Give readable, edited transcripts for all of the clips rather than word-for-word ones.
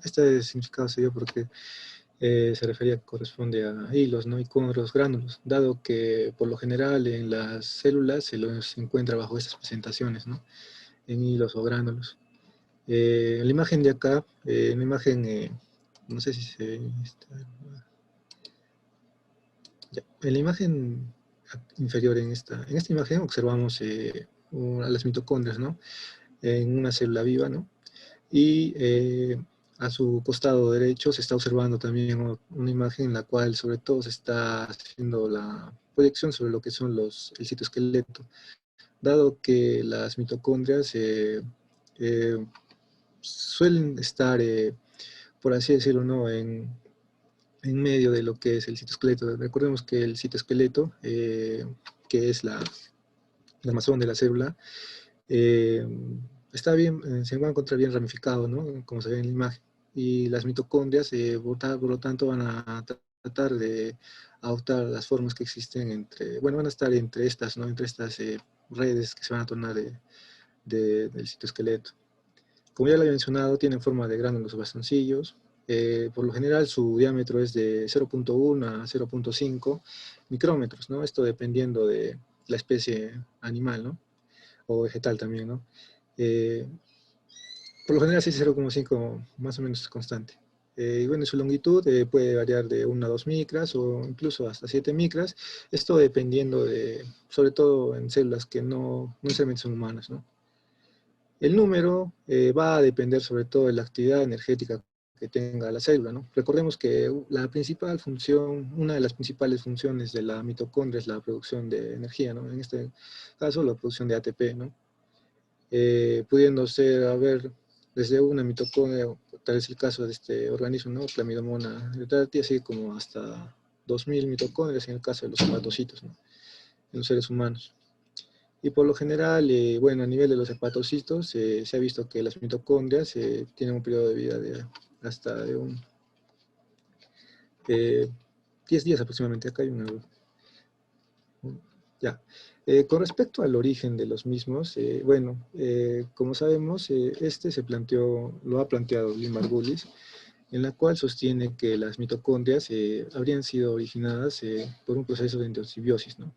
Este significado se dio porque se refería que corresponde a hilos, ¿no? Y con los gránulos, dado que por lo general en las células se los encuentra bajo estas presentaciones, ¿no? En hilos o gránulos. La imagen de acá, una imagen, no sé si se... Ya. En la imagen inferior, en esta imagen observamos a las mitocondrias, ¿no? En una célula viva, ¿no? Y a su costado derecho se está observando también una imagen en la cual sobre todo se está haciendo la proyección sobre lo que son el citoesqueleto, dado que las mitocondrias suelen estar, por así decirlo, ¿no? En medio de lo que es el citoesqueleto. Recordemos que el citoesqueleto, que es la armazón de la célula, está bien, se va a encontrar bien ramificado, ¿no? Como se ve en la imagen. Y las mitocondrias, por lo tanto, van a tratar de adoptar las formas que existen bueno, van a estar entre estas, ¿no? Entre estas redes que se van a tornar del citoesqueleto. Como ya lo había mencionado, tienen forma de gránulos o bastoncillos. Por lo general, su diámetro es de 0.1 a 0.5 micrómetros, ¿no? Esto dependiendo de la especie animal, ¿no? O vegetal también, ¿no? Eh, por lo general, sí es 0,5 más o menos constante. Y bueno, su longitud puede variar de 1 a 2 micras o incluso hasta 7 micras. Esto dependiendo sobre todo en células que no necesariamente son humanas, ¿no? El número va a depender sobre todo de la actividad energética que tenga la célula, ¿no? Recordemos que la principal función, una de las principales funciones de la mitocondria es la producción de energía, ¿no? En este caso, la producción de ATP, ¿no? Pudiendo ser, a ver, desde una mitocondria, tal es el caso de este organismo, ¿no? Chlamydomonas retardi, así como hasta 2000 mitocondrias en el caso de los hepatocitos, ¿no? En los seres humanos. Y por lo general, bueno, a nivel de los hepatocitos, se ha visto que las mitocondrias tienen un periodo de vida de hasta de 10 días aproximadamente. Acá hay una... Ya. Con respecto al origen de los mismos, bueno, como sabemos, este lo ha planteado Lynn Margulis, en la cual sostiene que las mitocondrias habrían sido originadas por un proceso de endosimbiosis, ¿no?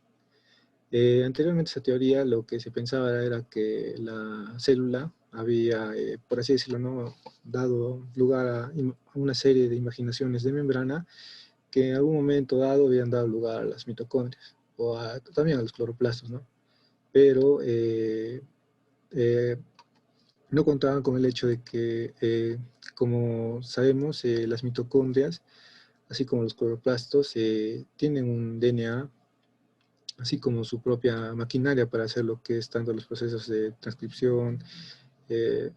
Anteriormente a esa teoría lo que se pensaba era que la célula había, por así decirlo, ¿no? Dado lugar a una serie de imaginaciones de membrana que en algún momento dado habían dado lugar a las mitocondrias o también a los cloroplastos, ¿no? Pero eh, no contaban con el hecho de que, como sabemos, las mitocondrias, así como los cloroplastos, tienen un DNA, así como su propia maquinaria para hacer lo que es tanto los procesos de transcripción, eh,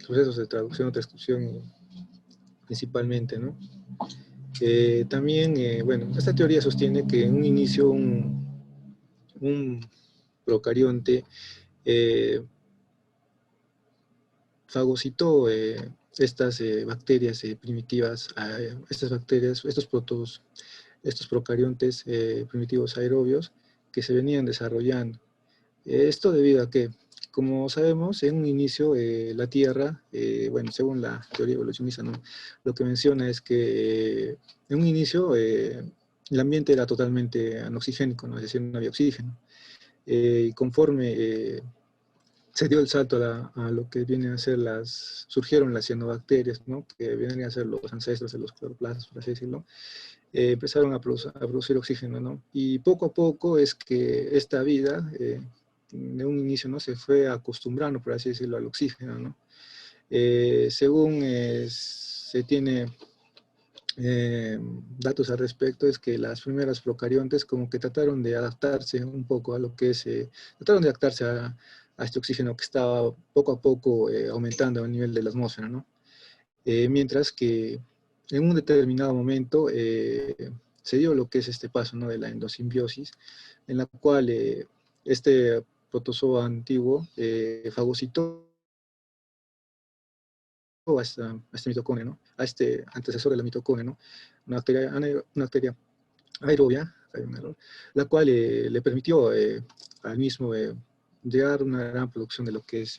procesos de traducción, transcripción principalmente, ¿no? También, bueno, esta teoría sostiene que en un inicio un procarionte fagocitó estas bacterias primitivas, estas bacterias, estos procariontes primitivos aerobios que se venían desarrollando. Esto debido a que, como sabemos, en un inicio la Tierra, bueno, según la teoría evolucionista, ¿no? Lo que menciona es que en un inicio el ambiente era totalmente anoxigénico, ¿no? Es decir, no había oxígeno. Y conforme se dio el salto a lo que vienen a ser surgieron las cianobacterias, ¿no? Que vienen a ser los ancestros de los cloroplastos, por así decirlo, empezaron a producir oxígeno, ¿no? Y poco a poco es que esta vida, de un inicio, ¿no? Se fue acostumbrando, por así decirlo, al oxígeno, ¿no? Según se tiene datos al respecto, es que las primeras procariontes como que trataron de adaptarse un poco a lo que es, trataron de adaptarse a este oxígeno que estaba poco a poco aumentando a nivel de la atmósfera, ¿no? Mientras que en un determinado momento se dio lo que es este paso, ¿no? De la endosimbiosis, en la cual este protozoo antiguo fagocitó a este mitocondria, ¿no? A este antecesor de la mitocondria, ¿no? Una bacteria aerobia, hay un error, la cual le permitió al mismo llegar a una gran producción de lo que es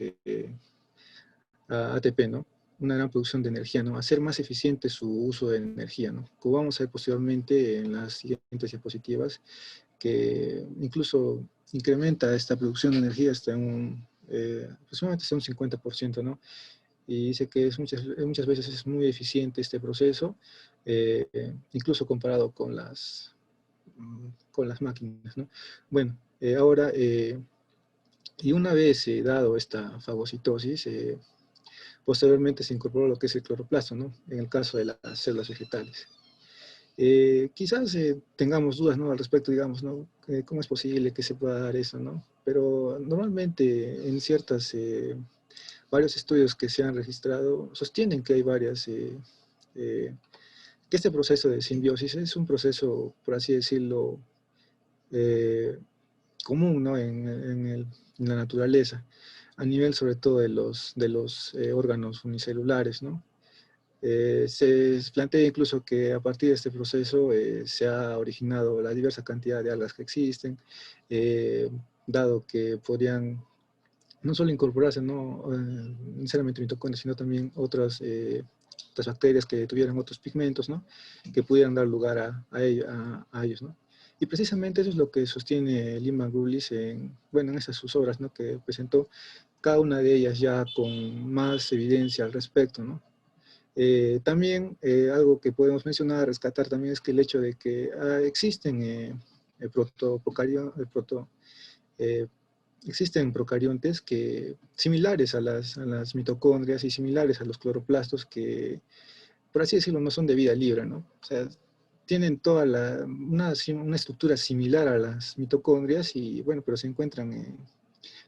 ATP, ¿no? una gran producción de energía, ¿no? Hacer más eficiente su uso de energía, ¿no? Como vamos a ver posteriormente en las siguientes diapositivas, que incluso incrementa esta producción de energía hasta aproximadamente hasta un 50%, ¿no? Y dice que muchas veces es muy eficiente este proceso, incluso comparado con las máquinas, ¿no? Bueno, ahora, y una vez dado esta fagocitosis, posteriormente se incorporó lo que es el cloroplasto, ¿no? En el caso de las células vegetales. Quizás tengamos dudas, ¿no? Al respecto, digamos, ¿no? ¿Cómo es posible que se pueda dar eso, ¿no? Pero normalmente en varios estudios que se han registrado sostienen que hay que este proceso de simbiosis es un proceso, por así decirlo, eh, común, ¿no? En la naturaleza, a nivel sobre todo de los órganos unicelulares, ¿no? Se plantea incluso que a partir de este proceso se ha originado la diversa cantidad de algas que existen, eh, dado que podrían no solo incorporarse, no necesariamente mitocondrias, sino también otras bacterias que tuvieran otros pigmentos, ¿no? Que pudieran dar lugar a ellos, ¿no? Y precisamente eso es lo que sostiene Lyman Grublis bueno, en esas sus obras, ¿no? Que presentó cada una de ellas ya con más evidencia al respecto, ¿no? También algo que podemos mencionar, rescatar también es que el hecho de que existen eh, existen procariontes similares a las mitocondrias y similares a los cloroplastos que, por así decirlo, no son de vida libre, ¿no? O sea, tienen una estructura similar a las mitocondrias y, bueno, pero se encuentran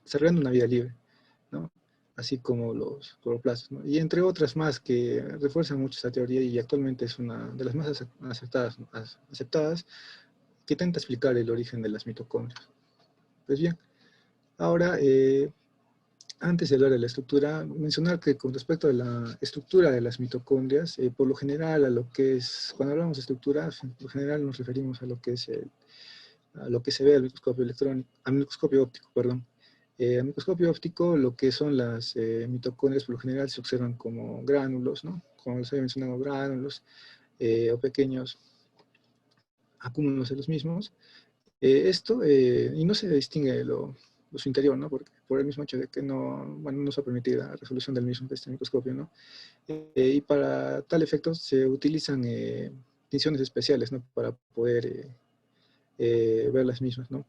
desarrollando una vida libre, ¿no? Así como los cloroplastos, ¿no? Y entre otras más que refuerzan mucho esta teoría y actualmente es una de las más aceptadas que intenta explicar el origen de las mitocondrias. Pues bien, ahora, antes de hablar de la estructura, mencionar que con respecto a la estructura de las mitocondrias, por lo general cuando hablamos de estructuras, por lo general nos referimos a lo que es a lo que se ve al microscopio electrónico, al microscopio óptico, perdón. Al microscopio óptico, lo que son las mitocondrias, por lo general se observan como gránulos, ¿no? Como les había mencionado, gránulos o pequeños acúmulos de los mismos. Y no se distingue su interior, ¿no? Por el mismo hecho de que bueno, no se ha permitido la resolución del mismo de este microscopio, ¿no? Y para tal efecto se utilizan tinciones especiales, ¿no? Para poder ver las mismas, ¿no?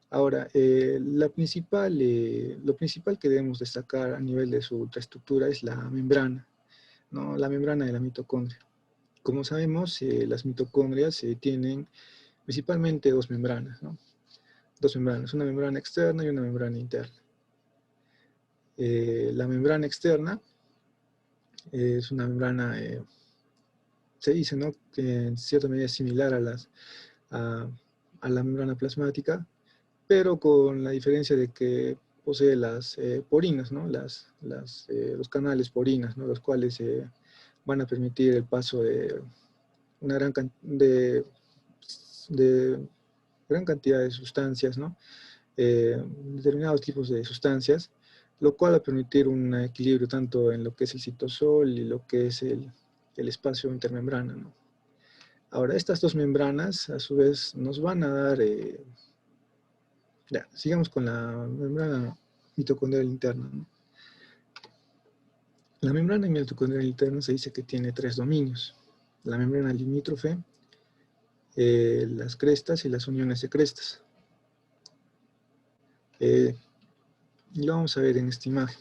Ahora, lo principal que debemos destacar a nivel de su ultraestructura es la membrana, ¿no? La membrana de la mitocondria. Como sabemos, las mitocondrias tienen principalmente dos membranas, ¿no? Dos membranas, una membrana externa y una membrana interna. La membrana externa es una membrana, se dice, ¿no? Que en cierta medida es similar a, a la membrana plasmática, pero con la diferencia de que posee las porinas, ¿no? Los canales porinas, ¿no? Los cuales van a permitir el paso de una de gran cantidad de sustancias, ¿no? Determinados tipos de sustancias, lo cual va a permitir un equilibrio tanto en lo que es el citosol y lo que es el espacio intermembrana, ¿no? Ahora, estas dos membranas, a su vez, nos van a dar, ya, sigamos con la membrana mitocondrial interna, ¿no? La membrana mitocondrial interna se dice que tiene tres dominios: la membrana limítrofe, las crestas y las uniones de crestas. Y lo vamos a ver en esta imagen.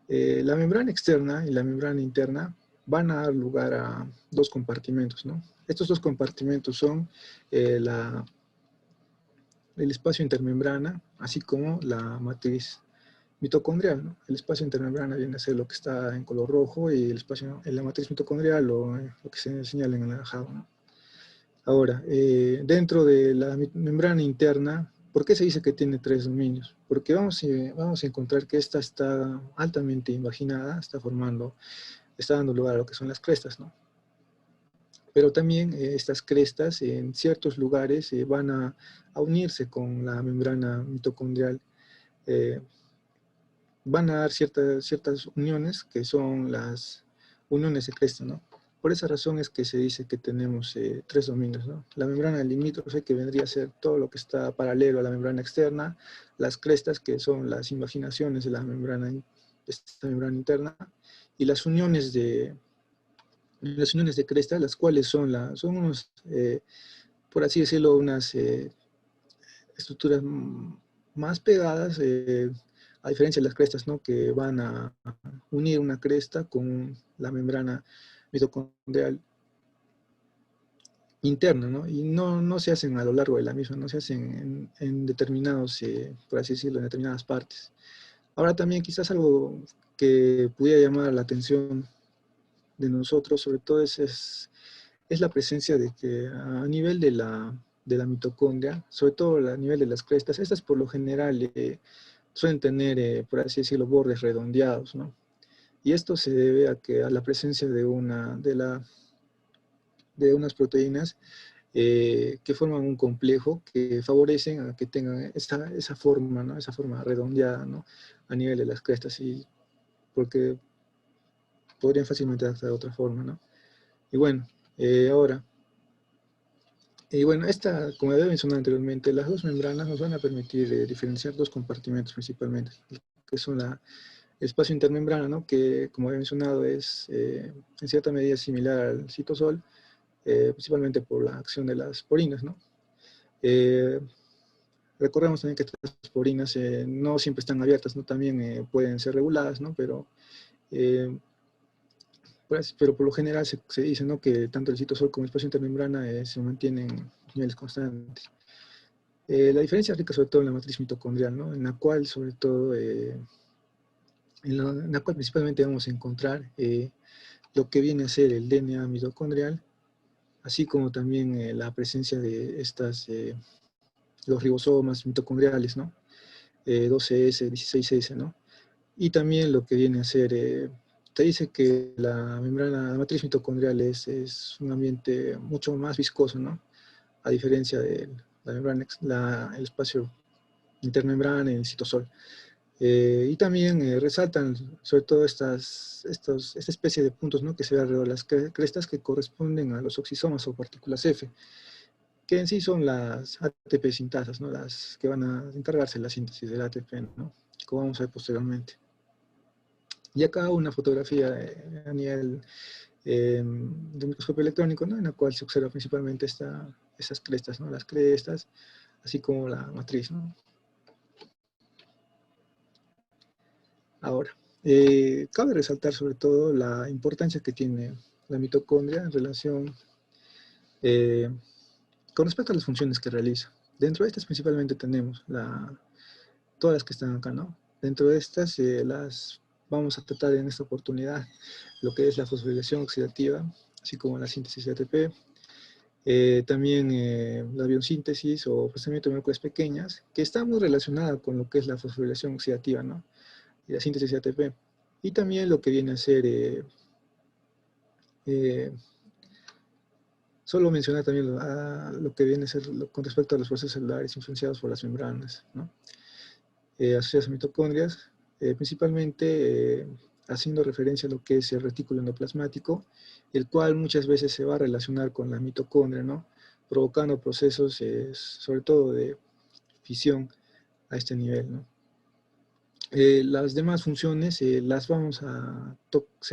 La membrana externa y la membrana interna van a dar lugar a dos compartimentos, ¿no? Estos dos compartimentos son el espacio intermembrana, así como la matriz mitocondrial, ¿no? El espacio intermembrana viene a ser lo que está en color rojo y el espacio en la matriz mitocondrial lo que se señala en anaranjado, ¿no? Ahora, dentro de la membrana interna, ¿por qué se dice que tiene tres dominios? Porque vamos a encontrar que esta está altamente invaginada, está dando lugar a lo que son las crestas, ¿no? Pero también estas crestas en ciertos lugares van a unirse con la membrana mitocondrial, eh, van a dar ciertas uniones que son las uniones de cresta, ¿no? Por esa razón es que se dice que tenemos tres dominios, ¿no? La membrana limítrofe, que vendría a ser todo lo que está paralelo a la membrana externa, las crestas, que son las invaginaciones de esta membrana interna, y las uniones de cresta, las cuales son unos, por así decirlo, unas estructuras más pegadas, a diferencia de las crestas, ¿no? Que van a unir una cresta con la membrana mitocondrial interna, ¿no? Y no se hacen a lo largo de la misma, no se hacen en determinados, por así decirlo, en determinadas partes. Ahora también quizás algo que pudiera llamar la atención de nosotros, sobre todo es la presencia de que a nivel de la mitocondria, sobre todo a nivel de las crestas, estas por lo general suelen tener, por así decirlo, bordes redondeados, ¿no? Y esto se debe a la presencia de unas proteínas que forman un complejo que favorecen a que tengan esa forma, ¿no? Esa forma redondeada, ¿no? A nivel de las crestas, y porque podrían fácilmente adaptar de otra forma, ¿no? Y bueno, ahora, como había mencionado anteriormente, las dos membranas nos van a permitir diferenciar dos compartimentos principalmente, que son el espacio intermembrana, ¿no? Que, como había mencionado, es en cierta medida similar al citosol, principalmente por la acción de las porinas, ¿no? Eh, Recordemos también que estas porinas no siempre están abiertas, ¿no? También pueden ser reguladas, ¿no? Eh, pero por lo general se dice, ¿no? Que tanto el citosol como el espacio intermembrana se mantienen en niveles constantes. La diferencia radica sobre todo en la matriz mitocondrial, ¿no? En la cual, sobre todo, en la cual principalmente vamos a encontrar lo que viene a ser el DNA mitocondrial, así como también la presencia de los ribosomas mitocondriales, ¿no? 12S, 16S, ¿no? Y también lo que viene a ser, te dice que la matriz mitocondrial es un ambiente mucho más viscoso, ¿no? A diferencia de la membrana, el espacio intermembrana y el citosol. Y también resaltan sobre todo esta especie de puntos, ¿no? Que se ve alrededor de las crestas, que corresponden a los oxisomas o partículas F, que en sí son las ATP sintasas, ¿no? Las que van a encargarse de la síntesis del ATP, ¿no? Como vamos a ver posteriormente. Y acá una fotografía a nivel de microscopio electrónico, ¿no? En la cual se observa principalmente esas crestas, ¿no? Las crestas, así como la matriz, ¿no? Ahora, cabe resaltar sobre todo la importancia que tiene la mitocondria en relación eh, con respecto a las funciones que realiza. Dentro de estas principalmente tenemos todas las que están acá, ¿no? Dentro de estas las vamos a tratar en esta oportunidad lo que es la fosforilación oxidativa, así como la síntesis de ATP, también la biosíntesis o procesamiento de moléculas pequeñas, que está muy relacionada con lo que es la fosforilación oxidativa, ¿no? Y la síntesis de ATP. Y también lo que viene a ser, eh, solo mencionar también lo que viene a ser con respecto a los procesos celulares influenciados por las membranas, ¿no? Asociadas a mitocondrias, principalmente haciendo referencia a lo que es el retículo endoplasmático, el cual muchas veces se va a relacionar con la mitocondria, ¿no? Provocando procesos, sobre todo de fisión a este nivel, ¿no? Las demás funciones se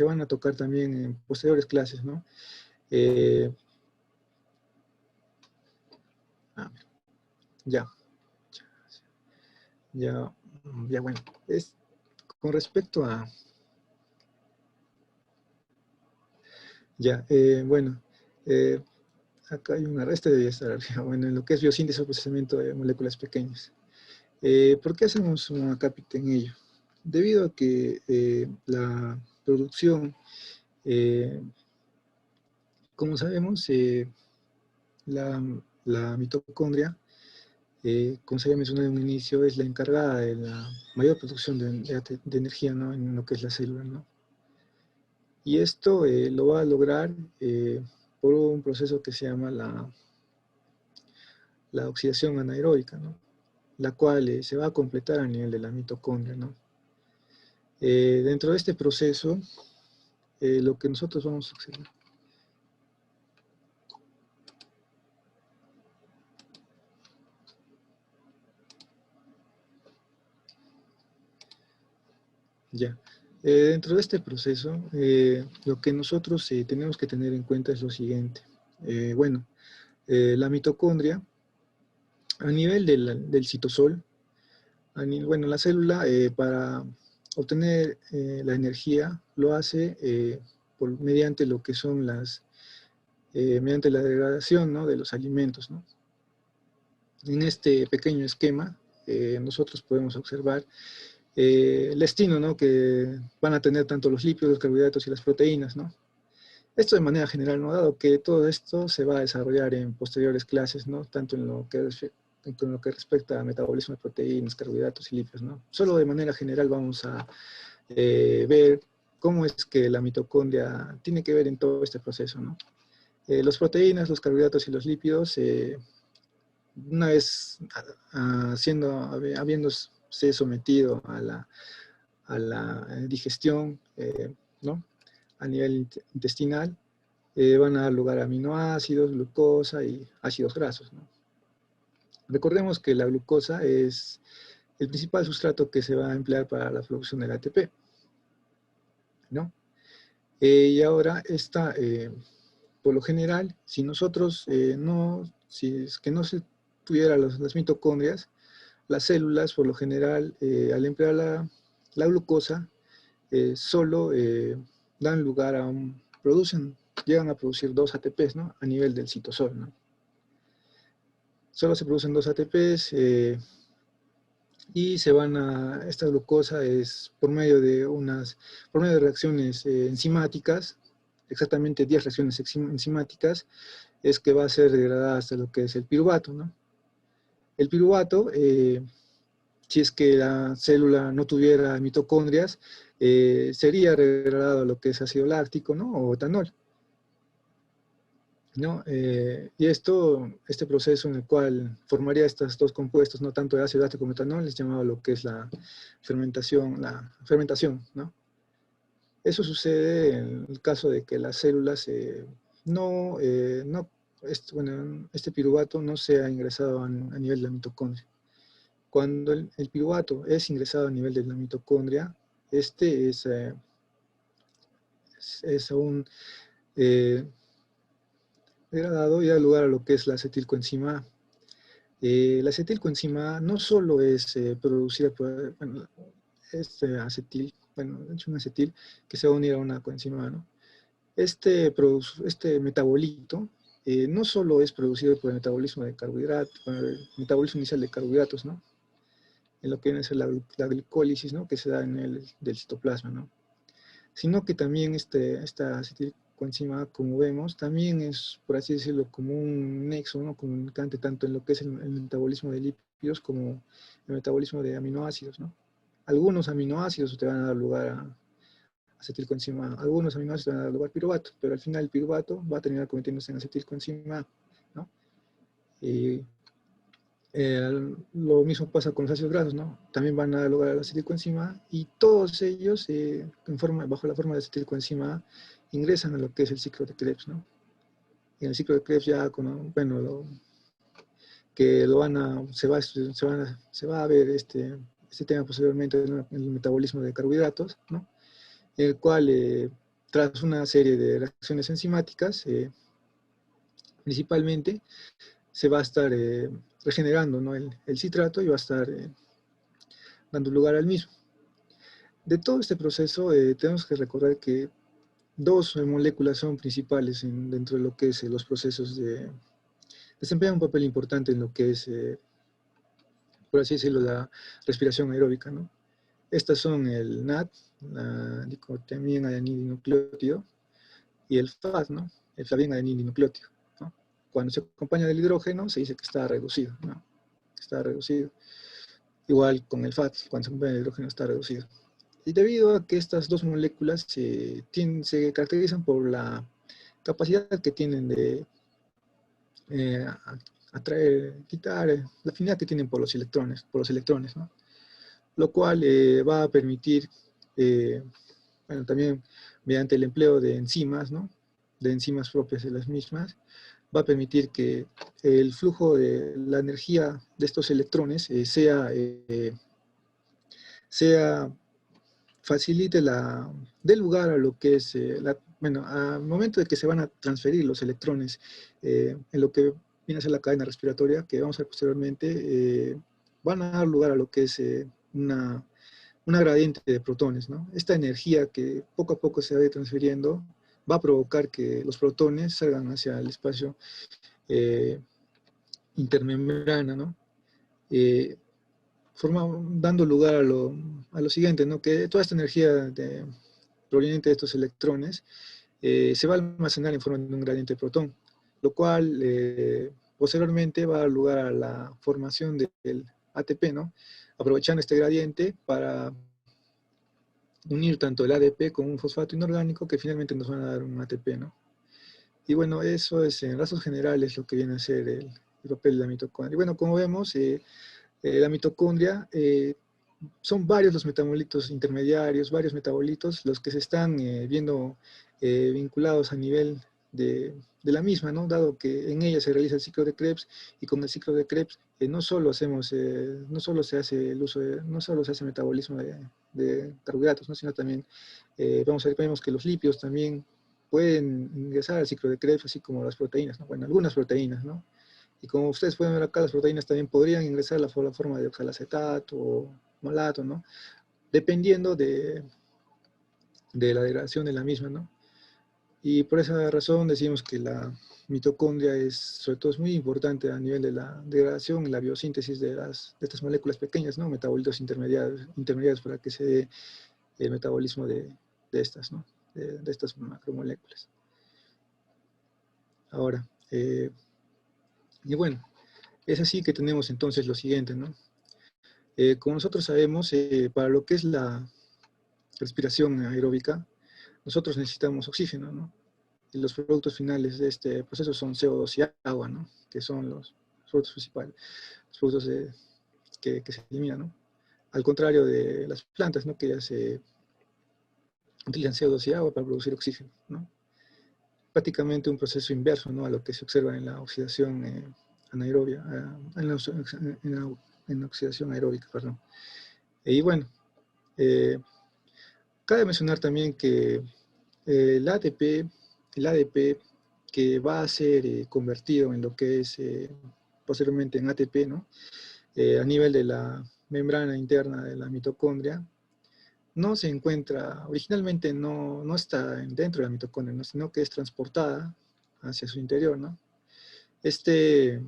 van a tocar también en posteriores clases, ¿no? Eh, ah, ya, ya, ya, bueno. Con respecto a, ya, bueno, eh, acá hay este debería estar arriba, bueno, en lo que es biosíntesis o procesamiento de moléculas pequeñas. ¿Por qué hacemos un acápite en ello? Debido a que la producción, eh, como sabemos, la, la mitocondria, como se había mencionado en un inicio, es la encargada de la mayor producción de energía, ¿no? En lo que es la célula, ¿no? Y esto lo va a lograr por un proceso que se llama la oxidación anaeróbica, ¿no? La cual se va a completar a nivel de la mitocondria, ¿no? Dentro de este proceso, lo que nosotros vamos a observar. Ya. Dentro de este proceso, lo que nosotros tenemos que tener en cuenta es lo siguiente. Bueno, la mitocondria, a nivel del citosol, bueno, la célula para obtener la energía lo hace mediante lo que son mediante la degradación, ¿no?, de los alimentos, ¿no? En este pequeño esquema, nosotros podemos observar el destino, ¿no?, que van a tener tanto los lípidos, los carbohidratos y las proteínas, ¿no? Esto de manera general, ¿no?, dado que todo esto se va a desarrollar en posteriores clases, ¿no?, tanto en lo que respecta a metabolismo de proteínas, carbohidratos y lípidos, ¿no? Solo de manera general vamos a ver cómo es que la mitocondria tiene que ver en todo este proceso, ¿no? Las proteínas, los carbohidratos y los lípidos, una vez habiéndose sometido a la digestión, ¿no?, a nivel intestinal, van a dar lugar a aminoácidos, glucosa y ácidos grasos, ¿no? Recordemos que la glucosa es el principal sustrato que se va a emplear para la producción del ATP, ¿no? Y ahora por lo general, si nosotros si es que no se tuviera las mitocondrias, las células, por lo general, al emplear la glucosa, solo dan lugar llegan a producir 2 ATPs, ¿no?, a nivel del citosol, ¿no? Solo se producen 2 ATPs y esta glucosa es por medio de reacciones enzimáticas, exactamente 10 reacciones enzimáticas, es que va a ser degradada hasta lo que es el piruvato, ¿no? El piruvato, si es que la célula no tuviera mitocondrias, sería degradado a lo que es ácido láctico, ¿no?, o etanol, ¿no? Y este proceso en el cual formaría estos dos compuestos, no tanto de ácido láctico como etanol, es llamado lo que es la fermentación, ¿no? Eso sucede en el caso de que las células bueno, este piruvato no sea ingresado a nivel de la mitocondria. Cuando el piruvato es ingresado a nivel de la mitocondria, este es aún degradado y da lugar a lo que es la acetilcoenzima A. La acetilcoenzima A no solo es producida por, bueno, es un acetil que se va a unir a una coenzima A, ¿no? Este metabolito no solo es producido por el metabolismo de carbohidratos, por el metabolismo inicial de carbohidratos, ¿no?, en lo que viene a ser la glicólisis, ¿no?, que se da en del citoplasma, ¿no?, sino que también esta acetilcoenzima A, como vemos, también es, por así decirlo, como un nexo, ¿no?, comunicante tanto en lo que es el metabolismo de lípidos como el metabolismo de aminoácidos, ¿no? Algunos aminoácidos te van a dar lugar a acetilcoenzima A, algunos aminoácidos te van a dar lugar a piruvato, pero al final el piruvato va a terminar convirtiéndose en acetilcoenzima A, ¿no? Y lo mismo pasa con los ácidos grasos, ¿no? También van a dar lugar a la acetilcoenzima A y todos ellos, bajo la forma de acetilcoenzima A, ingresan a lo que es el ciclo de Krebs, ¿no? Y en el ciclo de Krebs ya, bueno, se va a ver este tema posteriormente en el metabolismo de carbohidratos, ¿no?, el cual, tras una serie de reacciones enzimáticas, principalmente, se va a estar regenerando, ¿no?, el citrato y va a estar dando lugar al mismo. De todo este proceso tenemos que recordar que dos moléculas son principales dentro de lo que es los procesos desempeñan un papel importante en lo que es, por así decirlo, la respiración aeróbica, ¿no? Estas son el NAD, la nicotinamida adenilinucleótido, y el FAD, ¿no?, el flavina adenilinucleótido, ¿no? Cuando se acompaña del hidrógeno se dice que está reducido, ¿no?, está reducido. Igual con el FAD, cuando se acompaña del hidrógeno está reducido. Y debido a que estas dos moléculas se caracterizan por la capacidad que tienen de atraer, quitar, la afinidad que tienen por los electrones, ¿no?, lo cual va a permitir bueno, también mediante el empleo de enzimas, ¿no? De enzimas propias de las mismas, va a permitir que el flujo de la energía de estos electrones facilite dé lugar a lo que es, bueno, al momento de que se van a transferir los electrones en lo que viene a ser la cadena respiratoria, que vamos a ver posteriormente, van a dar lugar a lo que es una gradiente de protones, ¿no? Esta energía que poco a poco se va a ir transfiriendo va a provocar que los protones salgan hacia el espacio eh, intermembrana, ¿no? Eh, dando lugar a lo siguiente, ¿no? Que toda esta energía proveniente de estos electrones se va a almacenar en forma de un gradiente de protón, lo cual posteriormente va a dar lugar a la formación del ATP, ¿no? Aprovechando este gradiente para unir tanto el ADP con un fosfato inorgánico que finalmente nos van a dar un ATP, ¿no? Y bueno, eso es en rasgos generales lo que viene a ser el papel de la mitocondria. Y bueno, como vemos, la mitocondria son varios los metabolitos intermediarios, varios metabolitos, los que se están viendo vinculados a nivel de la misma, ¿no? Dado que en ella se realiza el ciclo de Krebs, y con el ciclo de Krebs no solo no solo se hace el uso no solo se hace metabolismo de carbohidratos, ¿no? Sino también vemos que los lípidos también pueden ingresar al ciclo de Krebs, así como las proteínas, ¿no? Bueno, algunas proteínas, ¿no? Y como ustedes pueden ver acá, las proteínas también podrían ingresar a la forma de oxalacetato o malato, ¿no? Dependiendo de la degradación de la misma, ¿no? Y por esa razón decimos que la mitocondria sobre todo es muy importante a nivel de la degradación y la biosíntesis de estas moléculas pequeñas, ¿no? Metabolitos intermediarios para que se dé el metabolismo de estas, ¿no? De estas macromoléculas. Ahora, y bueno, es así que tenemos entonces lo siguiente, ¿no? Como nosotros sabemos, para lo que es la respiración aeróbica, nosotros necesitamos oxígeno, ¿no? Y los productos finales de este proceso son CO2 y agua, ¿no? Que son los productos principales, los productos que se eliminan, ¿no? Al contrario de las plantas, ¿no? Que ya se utilizan CO2 y agua para producir oxígeno, ¿no? Prácticamente un proceso inverso, ¿no? A lo que se observa en la oxidación anaerobia, en la oxidación aeróbica, perdón. Y bueno, cabe mencionar también que el ADP que va a ser convertido en lo que es posteriormente en ATP, ¿no? A nivel de la membrana interna de la mitocondria, no se encuentra, originalmente no está dentro de la mitocondria, ¿no? Sino que es transportada hacia su interior, ¿no? Este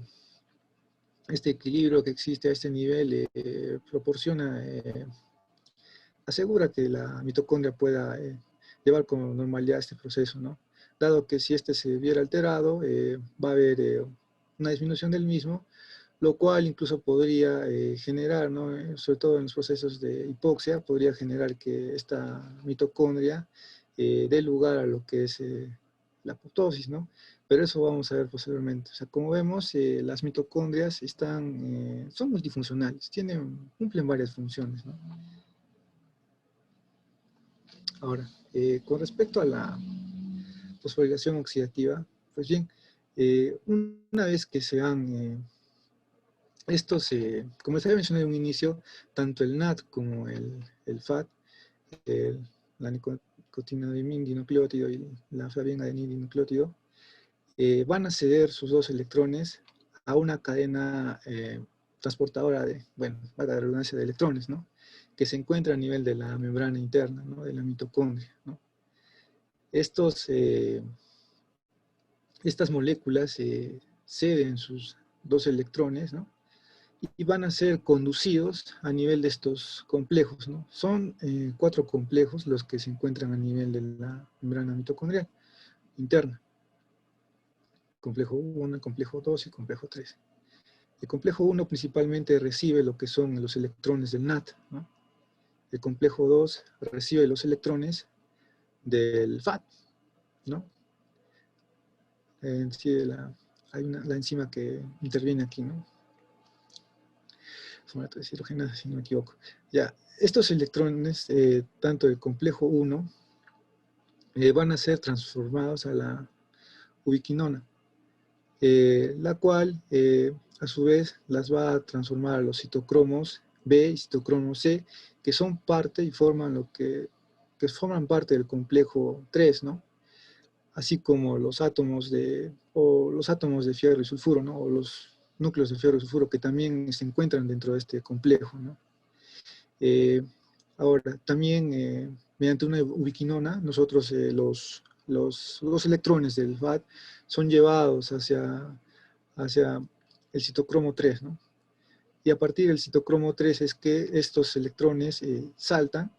equilibrio que existe a este nivel proporciona asegura que la mitocondria pueda llevar con normalidad este proceso, ¿no? Dado que si este se viera alterado, va a haber una disminución del mismo, lo cual incluso podría generar, ¿no? Sobre todo en los procesos de hipoxia, podría generar que esta mitocondria dé lugar a lo que es la apoptosis, ¿no? Pero eso vamos a ver posteriormente. O sea, como vemos, las mitocondrias son multifuncionales, cumplen varias funciones, ¿no? Ahora, con respecto a la fosforilación oxidativa, pues bien, una vez que se dan como les había mencionado en un inicio, tanto el NAT como el FAT, la nicotinamida dinucleótido y la flaviengadina dinucleótido, van a ceder sus dos electrones a una cadena transportadora bueno, para la redundancia de electrones, ¿no? Que se encuentra a nivel de la membrana interna, ¿no? De la mitocondria, ¿no? Estas moléculas ceden sus dos electrones, ¿no? Y van a ser conducidos a nivel de estos complejos, ¿no? Son 4 complejos los que se encuentran a nivel de la membrana mitocondrial interna. Complejo 1, complejo 2 y complejo 3. El complejo 1 principalmente recibe lo que son los electrones del NAT, ¿no? El complejo 2 recibe los electrones del FAT, ¿no? Sí, hay la enzima que interviene aquí, ¿no? Fumarato deshidrogenasa, si no me equivoco. Ya, estos electrones, tanto del complejo 1, van a ser transformados a la ubiquinona, la cual a su vez las va a transformar a los citocromos B y citocromo C, que son parte y forman que forman parte del complejo 3, ¿no? Así como los átomos de fierro y sulfuro, ¿no? O los núcleos de fierro y sulfuro que también se encuentran dentro de este complejo, ¿no? Eh, Ahora, también mediante una ubiquinona, nosotros los electrones del FAT son llevados hacia el citocromo 3, ¿no? Y a partir del citocromo 3 es que estos electrones saltan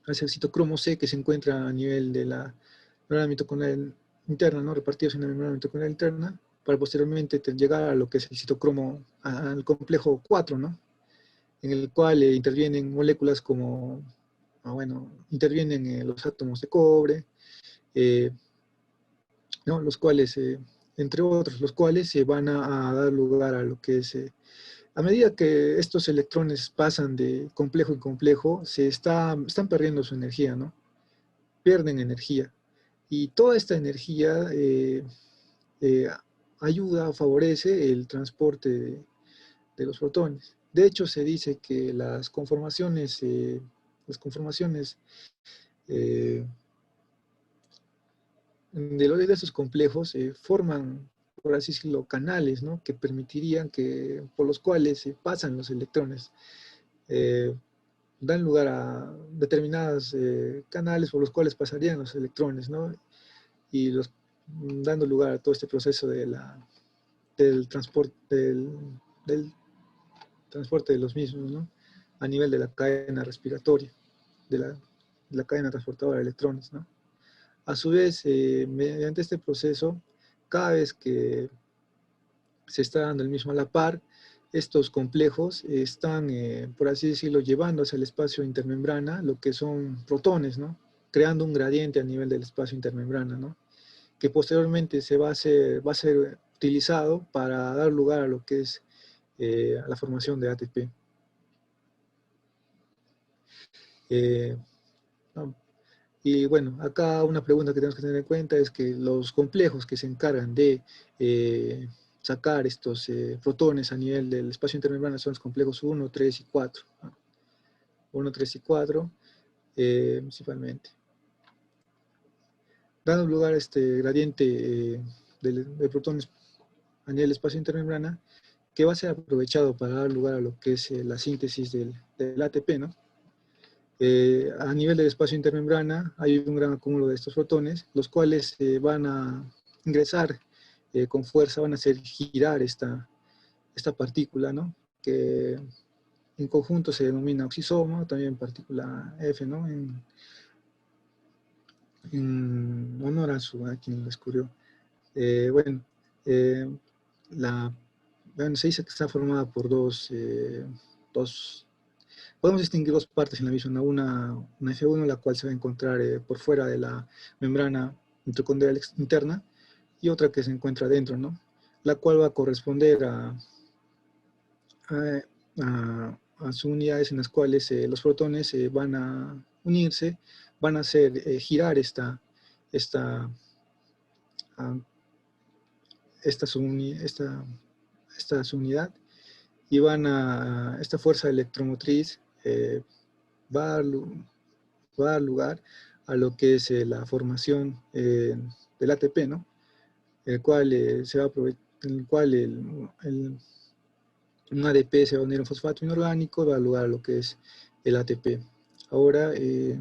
hacia el citocromo C, que se encuentra a nivel de la membrana mitocondrial interna, ¿no? Repartidos en la membrana mitocondrial interna, para posteriormente llegar a lo que es el citocromo, al complejo 4, ¿no? En el cual intervienen moléculas como, bueno, intervienen los átomos de cobre, eh, ¿no? Los cuales, entre otros, los cuales se van a dar lugar a lo que es, a medida que estos electrones pasan de complejo en complejo, están perdiendo su energía, ¿no? Pierden energía. Y toda esta energía eh, ayuda o favorece el transporte de los fotones. De hecho, se dice que las conformaciones eh, de estos complejos forman, por así decirlo, canales, ¿no? Que permitirían por los cuales pasan los electrones. Eh, Dan lugar a determinados canales por los cuales pasarían los electrones, ¿no? Y dando lugar a todo este proceso del transporte, del transporte de los mismos, ¿no? A nivel de la cadena respiratoria, de la cadena transportadora de electrones, ¿no? A su vez, mediante este proceso, cada vez que se está dando el mismo a la par, estos complejos están, por así decirlo, llevando hacia el espacio intermembrana lo que son protones, ¿no? Creando un gradiente a nivel del espacio intermembrana, ¿no? Que posteriormente va a ser utilizado para dar lugar a lo que es a la formación de ATP. ¿No? Y bueno, acá una pregunta que tenemos que tener en cuenta es que los complejos que se encargan de sacar estos protones a nivel del espacio intermembrana son los complejos 1, 3 y 4. ¿No? 1, 3 y 4 principalmente. Dando lugar a este gradiente de protones a nivel del espacio intermembrana, que va a ser aprovechado para dar lugar a lo que es la síntesis del ATP, ¿no? A nivel del espacio intermembrana hay un gran acúmulo de estos fotones, los cuales van a ingresar con fuerza, van a hacer girar esta partícula, ¿no? Que en conjunto se denomina oxisoma, también partícula F, ¿no? En honor a quien lo descubrió. Bueno, eh, se dice que está formada por podemos distinguir dos partes en la misma, ¿no? Una F1, la cual se va a encontrar por fuera de la membrana mitocondrial interna, y otra que se encuentra dentro, ¿no? La cual va a corresponder a sus unidades en las cuales los protones van a unirse, van a hacer girar esta, ah, esta, esta subunidad, y esta fuerza electromotriz va a, va a dar lugar a lo que es la formación del ATP, ¿no? El cual se va a en el cual un ADP se va a unir a un fosfato inorgánico, va a dar lugar a lo que es el ATP. Ahora, ya.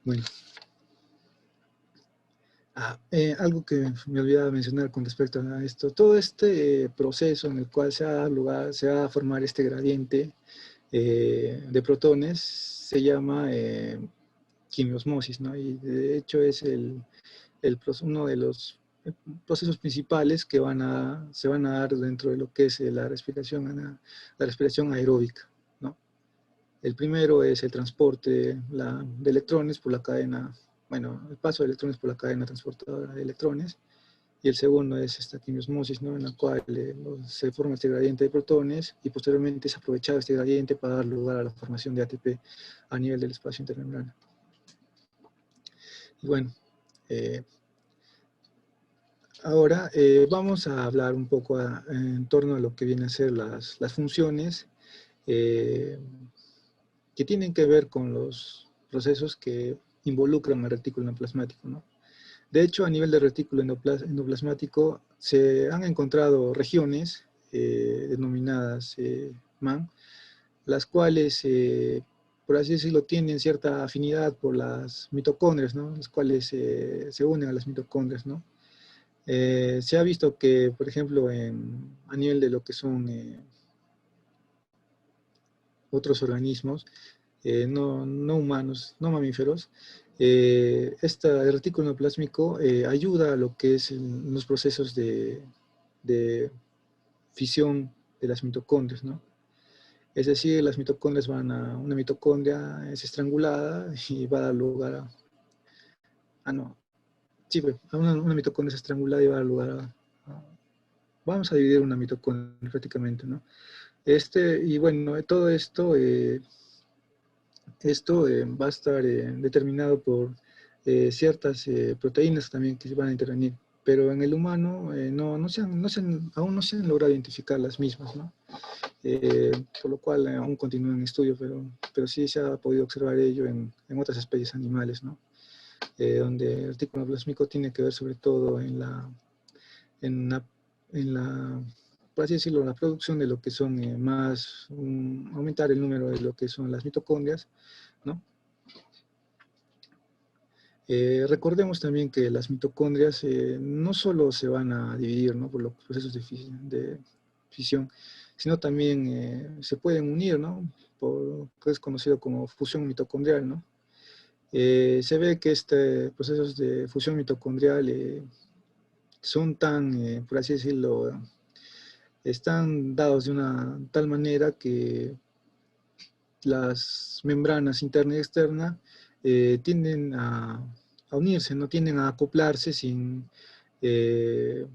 Bueno, algo que me olvidaba mencionar con respecto a esto, todo este proceso en el cual se va a formar este gradiente de protones se llama quimiosmosis, ¿no? Y de hecho es uno de los procesos principales que se van a dar dentro de lo que es la respiración aeróbica, ¿no? El primero es el transporte de electrones por la cadena, bueno, el paso de electrones por la cadena transportadora de electrones. Y el segundo es esta quimiosmosis, ¿no? En la cual se forma este gradiente de protones y posteriormente es aprovechado este gradiente para dar lugar a la formación de ATP a nivel del espacio intermembrana. Y bueno, ahora vamos a hablar un poco en torno a lo que vienen a ser las funciones que tienen que ver con los procesos que involucran al retículo endoplasmático, ¿no? De hecho, a nivel del retículo endoplasmático se han encontrado regiones denominadas MAN, las cuales, por así decirlo, tienen cierta afinidad por las mitocondrias, ¿no? Las cuales se unen a las mitocondrias, ¿no? Se ha visto que, por ejemplo, a nivel de lo que son otros organismos, no humanos, no mamíferos, el retículo endoplásmico ayuda a lo que es los procesos de fisión de las mitocondrias, ¿no? Es decir, las mitocondrias una mitocondria es estrangulada y va a dar lugar no, sí, una mitocondria es estrangulada y va a dar lugar vamos a dividir una mitocondria prácticamente, ¿no? Y bueno, todo esto va a estar determinado por ciertas proteínas también que van a intervenir, pero en el humano aún no se han logrado identificar las mismas, ¿no? Por lo cual aún continúa en estudio, pero sí se ha podido observar ello en otras especies animales, ¿no? Donde el retículo plásmico tiene que ver sobre todo en la, en la por así decirlo, la producción de lo que son aumentar el número de lo que son las mitocondrias, ¿no? Recordemos también que las mitocondrias no solo se van a dividir, ¿no? Por los procesos de fisión, sino también se pueden unir, ¿no? Que es conocido como fusión mitocondrial, ¿no? Se ve que estos procesos de fusión mitocondrial son por así decirlo, están dados de una tal manera que las membranas interna y externa tienden a unirse, no tienden a acoplarse eh,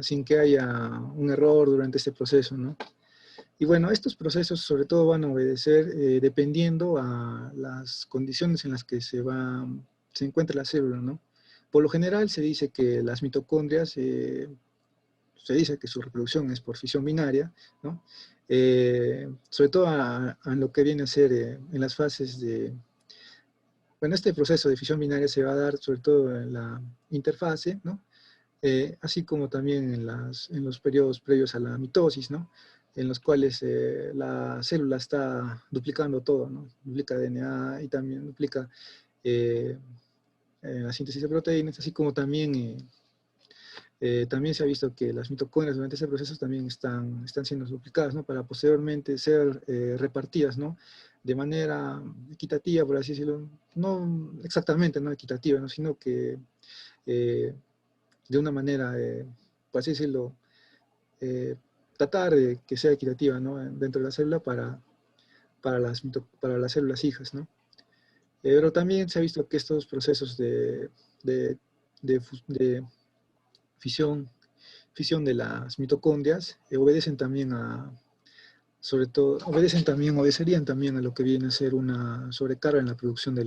sin que haya un error durante este proceso, ¿no? Y bueno, estos procesos sobre todo van a obedecer dependiendo a las condiciones en las que se encuentra la célula, ¿no? Por lo general se dice que las mitocondrias se dice que su reproducción es por fisión binaria, ¿no? Sobre todo a lo que viene a ser en las fases bueno, este proceso de fisión binaria se va a dar sobre todo en la interfase, ¿no? Así como también en los periodos previos a la mitosis, ¿no? En los cuales la célula está duplicando todo, ¿no? Duplica DNA y también duplica eh, la síntesis de proteínas, así como también se ha visto que las mitocondrias durante ese proceso también están siendo duplicadas, ¿no? Para posteriormente ser repartidas, ¿no? De manera equitativa, por así decirlo, no exactamente no equitativa, ¿no? Sino que de una manera, por así decirlo, eh, tratar de que sea equitativa, ¿no? Dentro de la célula para las células hijas, ¿no? Pero también se ha visto que estos procesos de, de fisión de las mitocondrias obedecen también sobre todo, obedecerían también a lo que viene a ser una sobrecarga en la producción a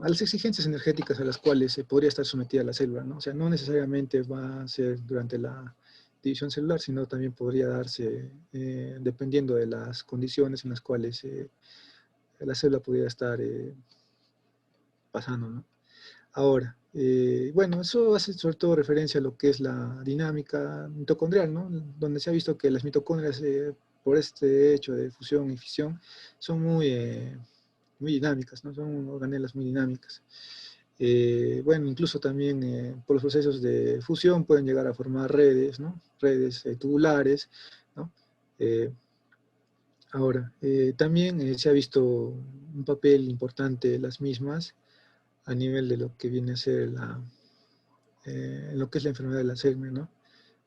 las exigencias energéticas a las cuales se podría estar sometida la célula, ¿no? O sea, no necesariamente va a ser durante la división celular, sino también podría darse dependiendo de las condiciones en las cuales la célula pudiera estar pasando, ¿no? Ahora, bueno, eso hace sobre todo referencia a lo que es la dinámica mitocondrial, ¿no? Donde se ha visto que las mitocondrias, por este hecho de fusión y fisión, son muy dinámicas, ¿no? Son organelas muy dinámicas. Bueno, incluso también por los procesos de fusión pueden llegar a formar redes, ¿no? Redes tubulares, ¿no? Eh, Ahora, también se ha visto un papel importante de las mismas a nivel de lo que viene a ser lo que es la enfermedad de Alzheimer, ¿no?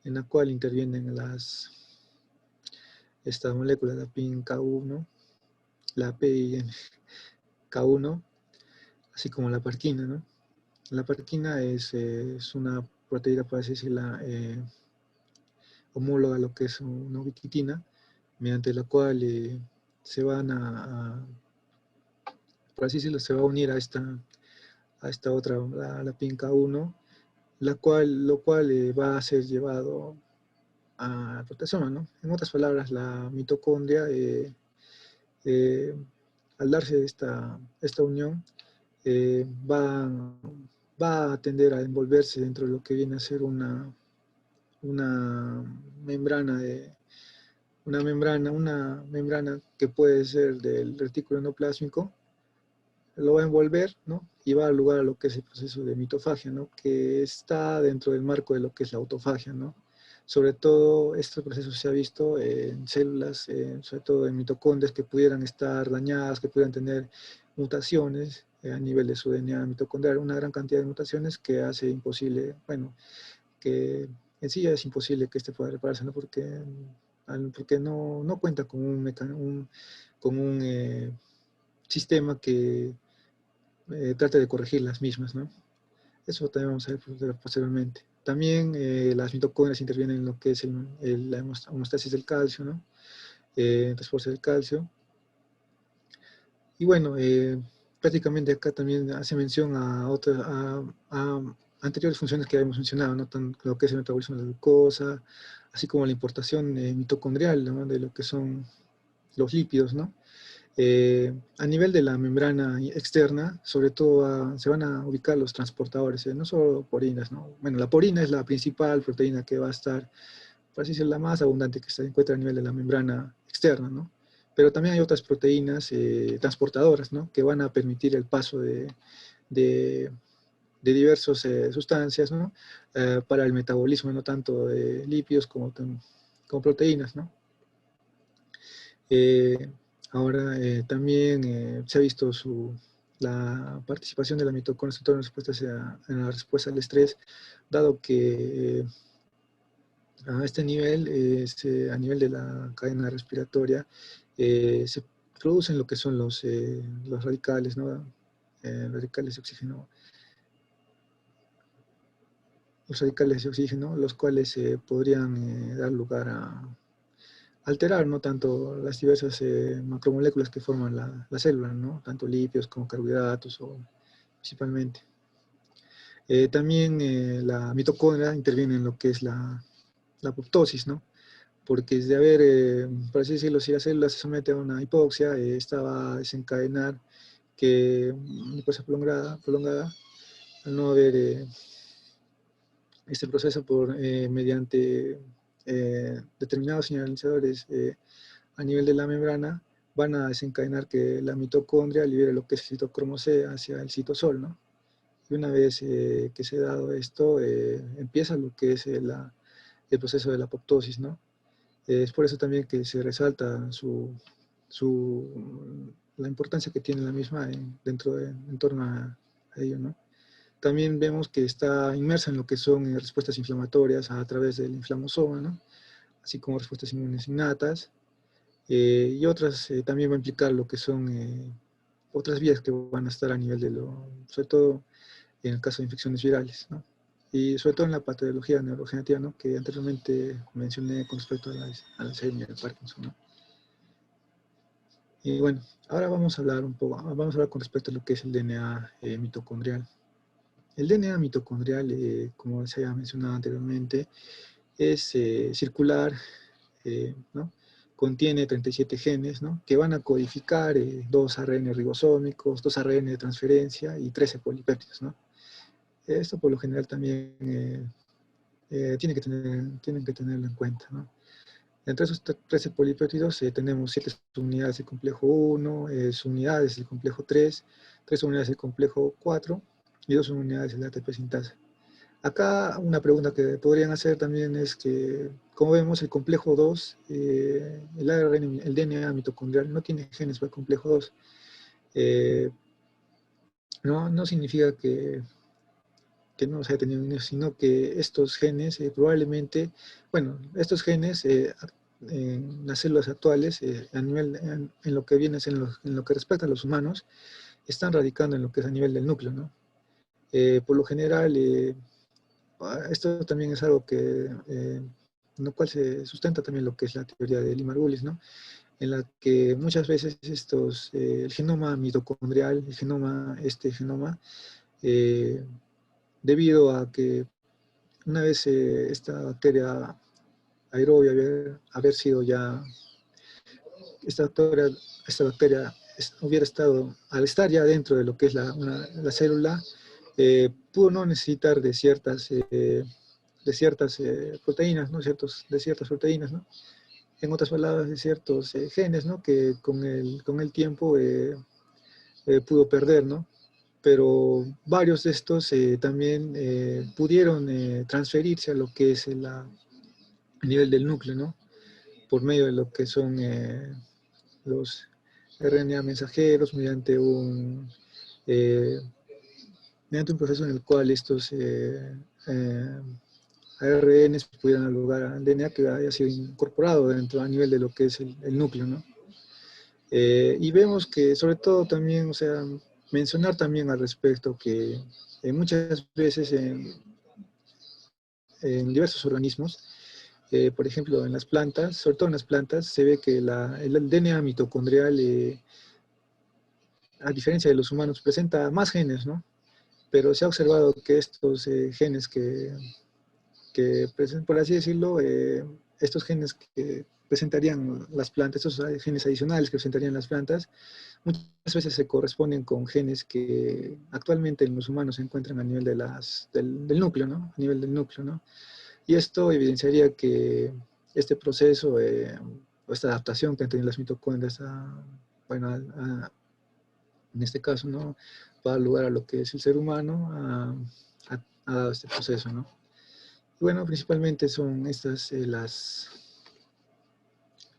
En la cual intervienen esta molécula, la PIN K1, la PIN K1, así como la parquina, ¿no? La parquina es una proteína, por así decirlo, homóloga a lo que es una ubiquitina, mediante la cual se van por así decirlo, se va a unir a esta otra, la PIN K1, lo cual va a ser llevado a protesoma, ¿no? En otras palabras, la mitocondria, eh, al darse esta unión, va a tender a envolverse dentro de lo que viene a ser una membrana una membrana que puede ser del retículo endoplásmico, lo va a envolver, ¿no? Y va a dar lugar a lo que es el proceso de mitofagia, ¿no? Que está dentro del marco de lo que es la autofagia, ¿no? Sobre todo, este proceso se ha visto en células, sobre todo en mitocondrias que pudieran estar dañadas, que pudieran tener mutaciones a nivel de su DNA mitocondrial, una gran cantidad de mutaciones que hace imposible, bueno, que en sí ya es imposible que este pueda repararse, ¿no? Porque no cuenta con con un sistema que trate de corregir las mismas, ¿no? Eso también vamos a ver posteriormente. También las mitocondrias intervienen en lo que es la homeostasis del calcio, ¿no? El transporte del calcio. Y bueno, prácticamente acá también hace mención a anteriores funciones que habíamos mencionado, ¿no? Lo que es el metabolismo de la glucosa, así como la importación mitocondrial, ¿no? De lo que son los lípidos, ¿no? A nivel de la membrana externa, sobre todo se van a ubicar los transportadores, no solo porinas, ¿no? Bueno, la porina es la principal proteína que va a estar, por así decirlo, la más abundante que se encuentra a nivel de la membrana externa, ¿no? Pero también hay otras proteínas transportadoras, ¿no? Que van a permitir el paso de, de diversas sustancias, ¿no? Para el metabolismo, no tanto de lípidos como proteínas, ¿no? Eh, Ahora también se ha visto la participación de la mitocondria en la respuesta al estrés, dado que a este nivel, a nivel de la cadena respiratoria, se producen lo que son los radicales, ¿no? Radicales de oxígeno, los radicales de oxígeno, los cuales podrían dar lugar a alterar, ¿no? Tanto las diversas macromoléculas que forman la célula, ¿no? Tanto lípidos como carbohidratos, principalmente. También la mitocondria interviene en lo que es la apoptosis, ¿no? Porque de haber, por así decirlo, si la célula se somete a una hipoxia, esta va a desencadenar que una hipoxia prolongada, al no haber este proceso mediante determinados señalizadores a nivel de la membrana, van a desencadenar que la mitocondria libere lo que es el citocromo C hacia el citosol, ¿no? Y una vez que se ha dado esto, empieza lo que es el proceso de la apoptosis, ¿no? Es por eso también que se resalta la importancia que tiene la misma en torno a ello, ¿no? También vemos que está inmersa en lo que son respuestas inflamatorias a través del inflamosoma, ¿no? Así como respuestas inmunes innatas, y otras también va a implicar lo que son otras vías que van a estar a nivel sobre todo en el caso de infecciones virales, ¿no? Y sobre todo en la patología neurodegenerativa, ¿no? Que anteriormente mencioné con respecto al Alzheimer y al Parkinson, ¿no? Y bueno, ahora vamos a hablar con respecto a lo que es el DNA mitocondrial. El DNA mitocondrial, como se había mencionado anteriormente, es circular, ¿no? Contiene 37 genes, ¿no? Que van a codificar 2 ARN ribosómicos, 2 ARN de transferencia y 13 polipéptidos, ¿no? Esto por lo general también tienen que tenerlo en cuenta, ¿no? Entre esos 13 polipéptidos tenemos 7 unidades del complejo 1, unidades del complejo 3, 3 unidades del complejo 4 y 2 unidades de la ATP sintasa. Acá una pregunta que podrían hacer también es que, como vemos, el complejo 2, el ARN, el DNA mitocondrial no tiene genes para el complejo 2. No significa que no se haya tenido niños, sino que estos genes probablemente, bueno, estos genes en las células actuales, a nivel, en lo que viene, en lo que respecta a los humanos, están radicando en lo que es a nivel del núcleo, ¿no? Por lo general, esto también es algo que, en lo cual se sustenta también lo que es la teoría de Lee-Margulis, ¿no? En la que muchas veces el genoma mitocondrial, este genoma, eh, debido a que una vez esta bacteria aerobia haber sido ya, esta bacteria, hubiera estado, al estar ya dentro de lo que es la célula, pudo no necesitar de ciertas proteínas, ¿no? De ciertas proteínas, ¿no? En otras palabras, de ciertos genes, ¿no? Que con el tiempo pudo perder, ¿no? Pero varios de estos también pudieron transferirse a lo que es a nivel del núcleo, ¿no? Por medio de lo que son los RNA mensajeros, eh, mediante un proceso en el cual estos ARNs pudieran dar lugar al DNA que haya sido incorporado dentro a nivel de lo que es el núcleo, ¿no? Y vemos que sobre todo también, o sea, mencionar también al respecto que muchas veces en diversos organismos, por ejemplo en las plantas, sobre todo en las plantas, se ve que el DNA mitocondrial, a diferencia de los humanos, presenta más genes, ¿no? Pero se ha observado que estos genes por así decirlo, estos genes que presentarían las plantas, estos genes adicionales que presentarían las plantas, muchas veces se corresponden con genes que actualmente en los humanos se encuentran a nivel del núcleo, ¿no? A nivel del núcleo, ¿no? Y esto evidenciaría que este proceso o esta adaptación que han tenido las mitocondrias bueno, en este caso, ¿no? Va a dar lugar a lo que es el ser humano, ha dado este proceso, ¿no? Y bueno, principalmente son estas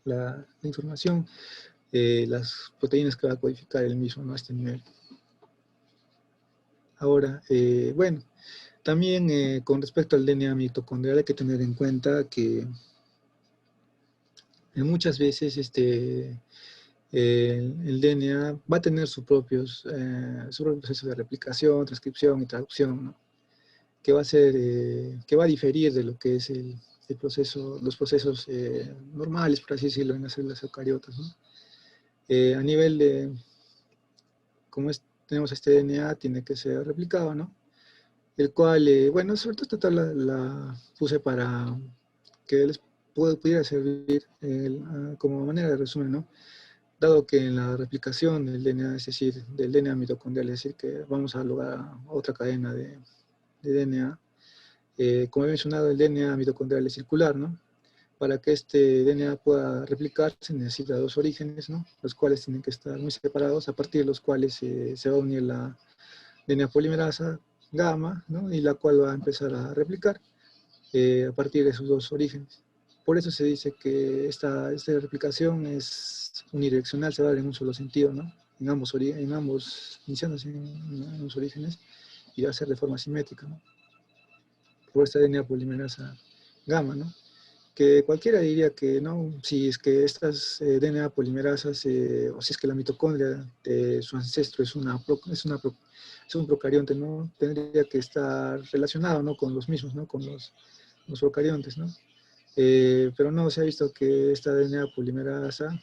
la información, las proteínas que va a codificar el mismo, ¿no? A este nivel. Ahora, bueno, también con respecto al DNA mitocondrial hay que tener en cuenta que muchas veces el DNA va a tener su propio proceso de replicación, transcripción y traducción, ¿no? Que va a diferir de lo que es los procesos normales, por así decirlo, en las células eucariotas, ¿no? A nivel de, tenemos este DNA, tiene que ser replicado, ¿no? El cual, bueno, sobre todo esta tabla la puse para que les pudiera servir como manera de resumen, ¿no? Dado que en la replicación del DNA, es decir, del DNA mitocondrial, es decir, que vamos a lograr otra cadena de DNA, como he mencionado, el DNA mitocondrial es circular, ¿no? Para que este DNA pueda replicarse necesita dos orígenes, ¿no? Los cuales tienen que estar muy separados, a partir de los cuales se va a unir la DNA polimerasa gamma, ¿no? Y la cual va a empezar a replicar a partir de esos dos orígenes. Por eso se dice que esta replicación es unidireccional, se va a dar en un solo sentido, ¿no? Iniciándose en ambos orígenes, y va a ser de forma simétrica, ¿no? Por esta DNA polimerasa gamma, ¿no? Que cualquiera diría que no, si es que estas DNA polimerasas, o si es que la mitocondria de su ancestro es un procarionte, ¿no? Tendría que estar relacionado, ¿no? Con los mismos, ¿no? Con los procariontes, ¿no? Pero no, se ha visto que esta DNA polimerasa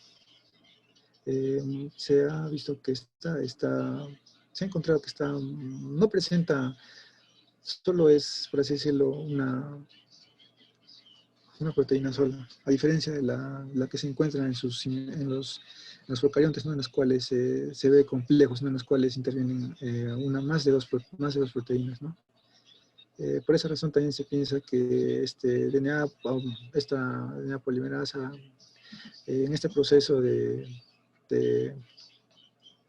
se ha visto que se ha encontrado que no presenta, solo es, por así decirlo, una proteína sola, a diferencia de la que se encuentra en los procariontes, ¿no? En los cuales se ve complejos, ¿no? En los cuales intervienen más de dos proteínas, ¿no? Por esa razón también se piensa que esta DNA polimerasa, en este proceso de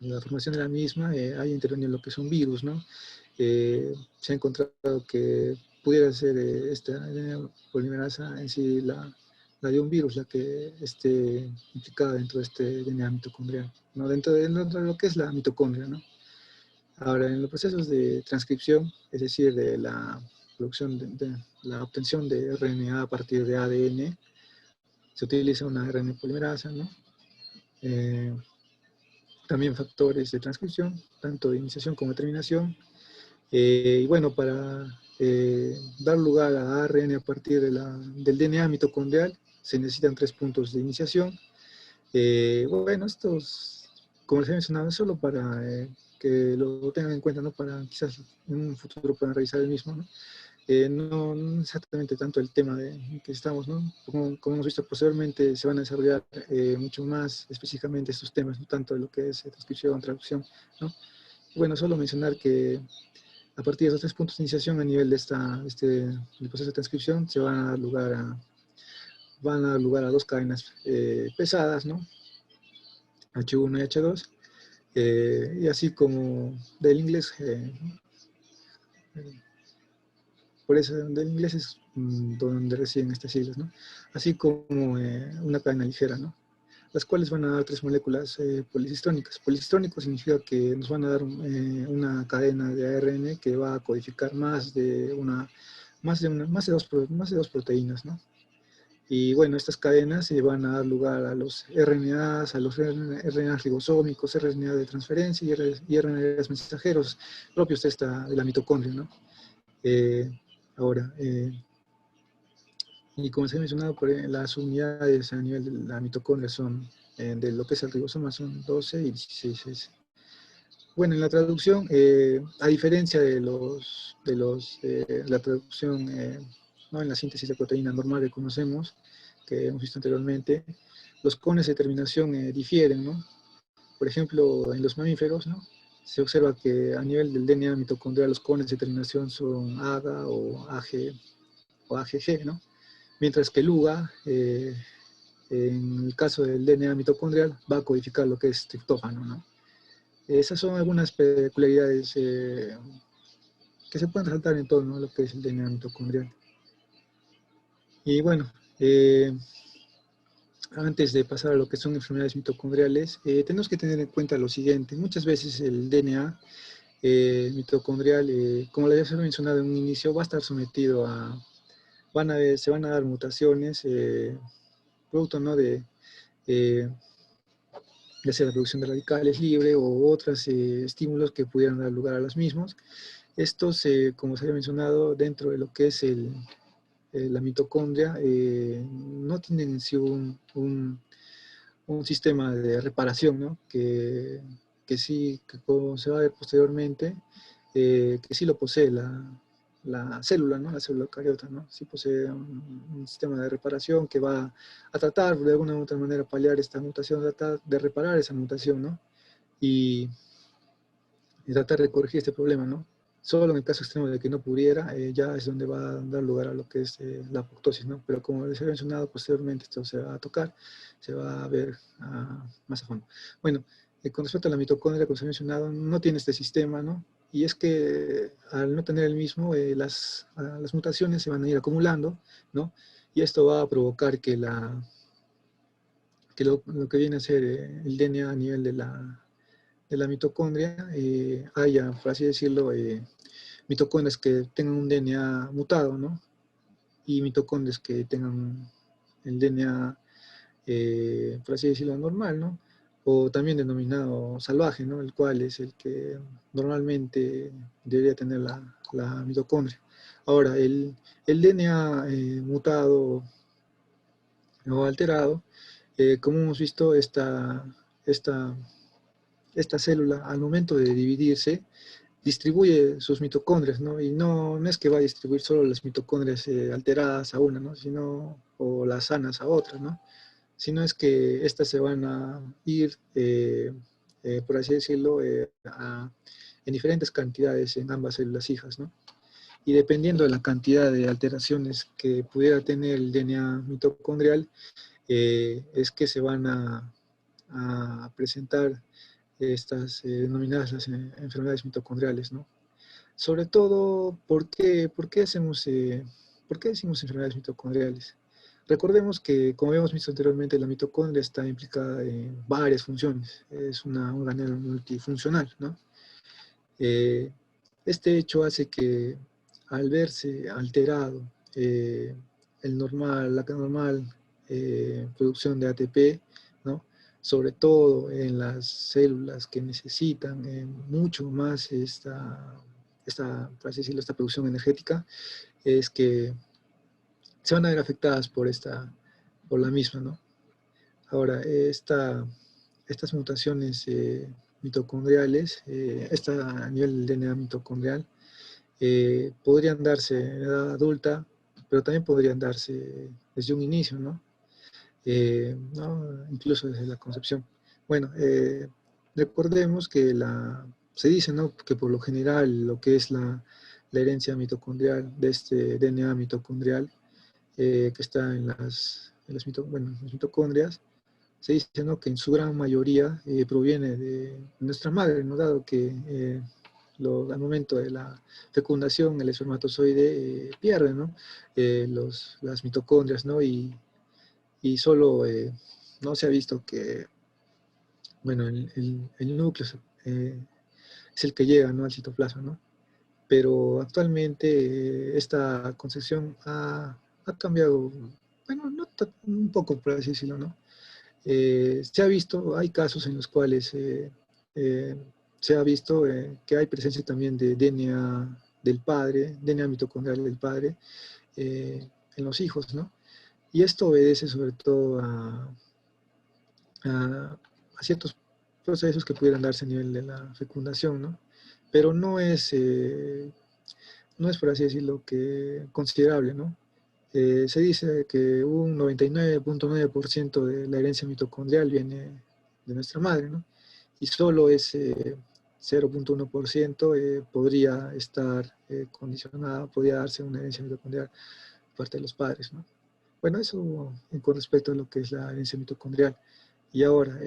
la formación de la misma, hay intervenido lo que son virus, ¿no? Se ha encontrado que pudiera ser esta DNA polimerasa en sí la de un virus, la que esté implicada dentro de este DNA mitocondrial, ¿no? Dentro de lo que es la mitocondria, ¿no? Ahora, en los procesos de transcripción, es decir, de la producción, de la obtención de RNA a partir de ADN, se utiliza una RNA polimerasa, ¿no? También factores de transcripción, tanto de iniciación como de terminación. Y bueno, para dar lugar a ARN a partir del DNA mitocondrial, se necesitan 3 puntos de iniciación. Bueno, estos, como les he mencionado, es solo para que lo tengan en cuenta, ¿no? Para quizás en un futuro puedan revisar el mismo, ¿no? No exactamente tanto el tema de que estamos, ¿no? Como hemos visto posteriormente, se van a desarrollar mucho más específicamente estos temas, ¿no? Tanto de lo que es transcripción, traducción, ¿no? Bueno, solo mencionar que a partir de esos 3 puntos de iniciación a nivel de del proceso de transcripción, se van a dar lugar a 2 cadenas pesadas, ¿no? H1 y H2, y así como del inglés, por eso del inglés es donde residen estas siglas, ¿no? Así como una cadena ligera, ¿no? Las cuales van a dar 3 moléculas policistrónicas. Policistrónico significa que nos van a dar una cadena de ARN que va a codificar más de dos proteínas, ¿no? Y bueno, estas cadenas van a dar lugar a los RNAs, a los RNAs ribosómicos, RNA de transferencia y RNAs mensajeros propios de la mitocondria, ¿no? Eh, ahora, y como se ha mencionado, las unidades a nivel de la mitocondria son, de lo que es el ribosoma, son 12 y 16. Bueno, en la traducción, a diferencia de la traducción, ¿no? En la síntesis de proteína normal que conocemos, que hemos visto anteriormente, los cones de terminación difieren, ¿no? Por ejemplo, en los mamíferos, ¿no? Se observa que a nivel del DNA mitocondrial los cones de terminación son AGA o AG o AGG, ¿no? Mientras que el UGA, en el caso del DNA mitocondrial, va a codificar lo que es triptófano, ¿no? Esas son algunas peculiaridades que se pueden resaltar en torno a lo que es el DNA mitocondrial. Y bueno, antes de pasar a lo que son enfermedades mitocondriales, tenemos que tener en cuenta lo siguiente. Muchas veces el DNA mitocondrial, como les había mencionado en un inicio, va a estar sometido a, se van a dar mutaciones, producto, ¿no? Eh, ya sea la producción de radicales libre o otros estímulos que pudieran dar lugar a los mismos. Estos, como se había mencionado, dentro de lo que es la mitocondria, no tienen en sí un sistema de reparación, ¿no? Que sí, que como se va a ver posteriormente, que sí lo posee la célula, ¿no? La célula eucariota, ¿no? Sí posee un sistema de reparación que va a tratar de alguna u otra manera paliar esta mutación, tratar de reparar esa mutación, ¿no? Y, y tratar de corregir este problema, ¿no? Solo en el caso extremo de que no pudiera, ya es donde va a dar lugar a lo que es la apoptosis, ¿no? Pero como les he mencionado posteriormente, esto se va a tocar, se va a ver más a fondo. Bueno, con respecto a la mitocondria, como se ha mencionado, no tiene este sistema, ¿no? Y es que al no tener el mismo, las mutaciones se van a ir acumulando, ¿no? Y esto va a provocar que lo que viene a ser el DNA a nivel de la mitocondria haya, por así decirlo, mitocondrias que tengan un DNA mutado, ¿no? Y mitocondrias que tengan el DNA, por así decirlo, normal, ¿no? O también denominado salvaje, ¿no? El cual es el que normalmente debería tener la mitocondria. Ahora, el DNA mutado o alterado, como hemos visto, esta, esta célula al momento de dividirse, distribuye sus mitocondrias, ¿no? Y no es que va a distribuir solo las mitocondrias alteradas a una, ¿no? Sino, o las sanas a otra, ¿no? Sino es que estas se van a ir, por así decirlo, en diferentes cantidades en ambas células hijas, ¿no? Y dependiendo de la cantidad de alteraciones que pudiera tener el DNA mitocondrial, es que se van a presentar estas denominadas las enfermedades mitocondriales, ¿no? Sobre todo, ¿por qué decimos enfermedades mitocondriales? Recordemos que, como habíamos visto anteriormente, la mitocondria está implicada en varias funciones. Es un organelo multifuncional, ¿no? Eh, este hecho hace que, al verse alterado la normal producción de ATP, ¿no? Sobre todo en las células que necesitan mucho más por así decirlo, esta producción energética, es que se van a ver afectadas por la misma, ¿no? Ahora, estas mutaciones mitocondriales, a nivel del DNA mitocondrial, podrían darse en edad adulta, pero también podrían darse desde un inicio, ¿no? ¿No? Incluso desde la concepción. Bueno, recordemos que se dice, ¿no?, que por lo general lo que es la herencia mitocondrial de este DNA mitocondrial que está en las mitocondrias, se dice, ¿no?, que en su gran mayoría proviene de nuestra madre, ¿no?, dado que al momento de la fecundación el espermatozoide pierde, ¿no?, las mitocondrias, ¿no? Y solo no se ha visto que, bueno, el núcleo es el que llega, ¿no?, al citoplasma, ¿no? Pero actualmente esta concepción ha cambiado, bueno, un poco, por así decirlo, ¿no? Se ha visto, hay casos en los cuales eh, se ha visto que hay presencia también de DNA del padre, DNA mitocondrial del padre, en los hijos, ¿no? Y esto obedece sobre todo a ciertos procesos que pudieran darse a nivel de la fecundación, ¿no? Pero no es por así decirlo, que considerable, ¿no? Se dice que un 99.9% de la herencia mitocondrial viene de nuestra madre, ¿no? Y solo ese 0.1% podría estar condicionada, podría darse una herencia mitocondrial por parte de los padres, ¿no? Bueno, eso con respecto a lo que es la herencia mitocondrial. Y ahora,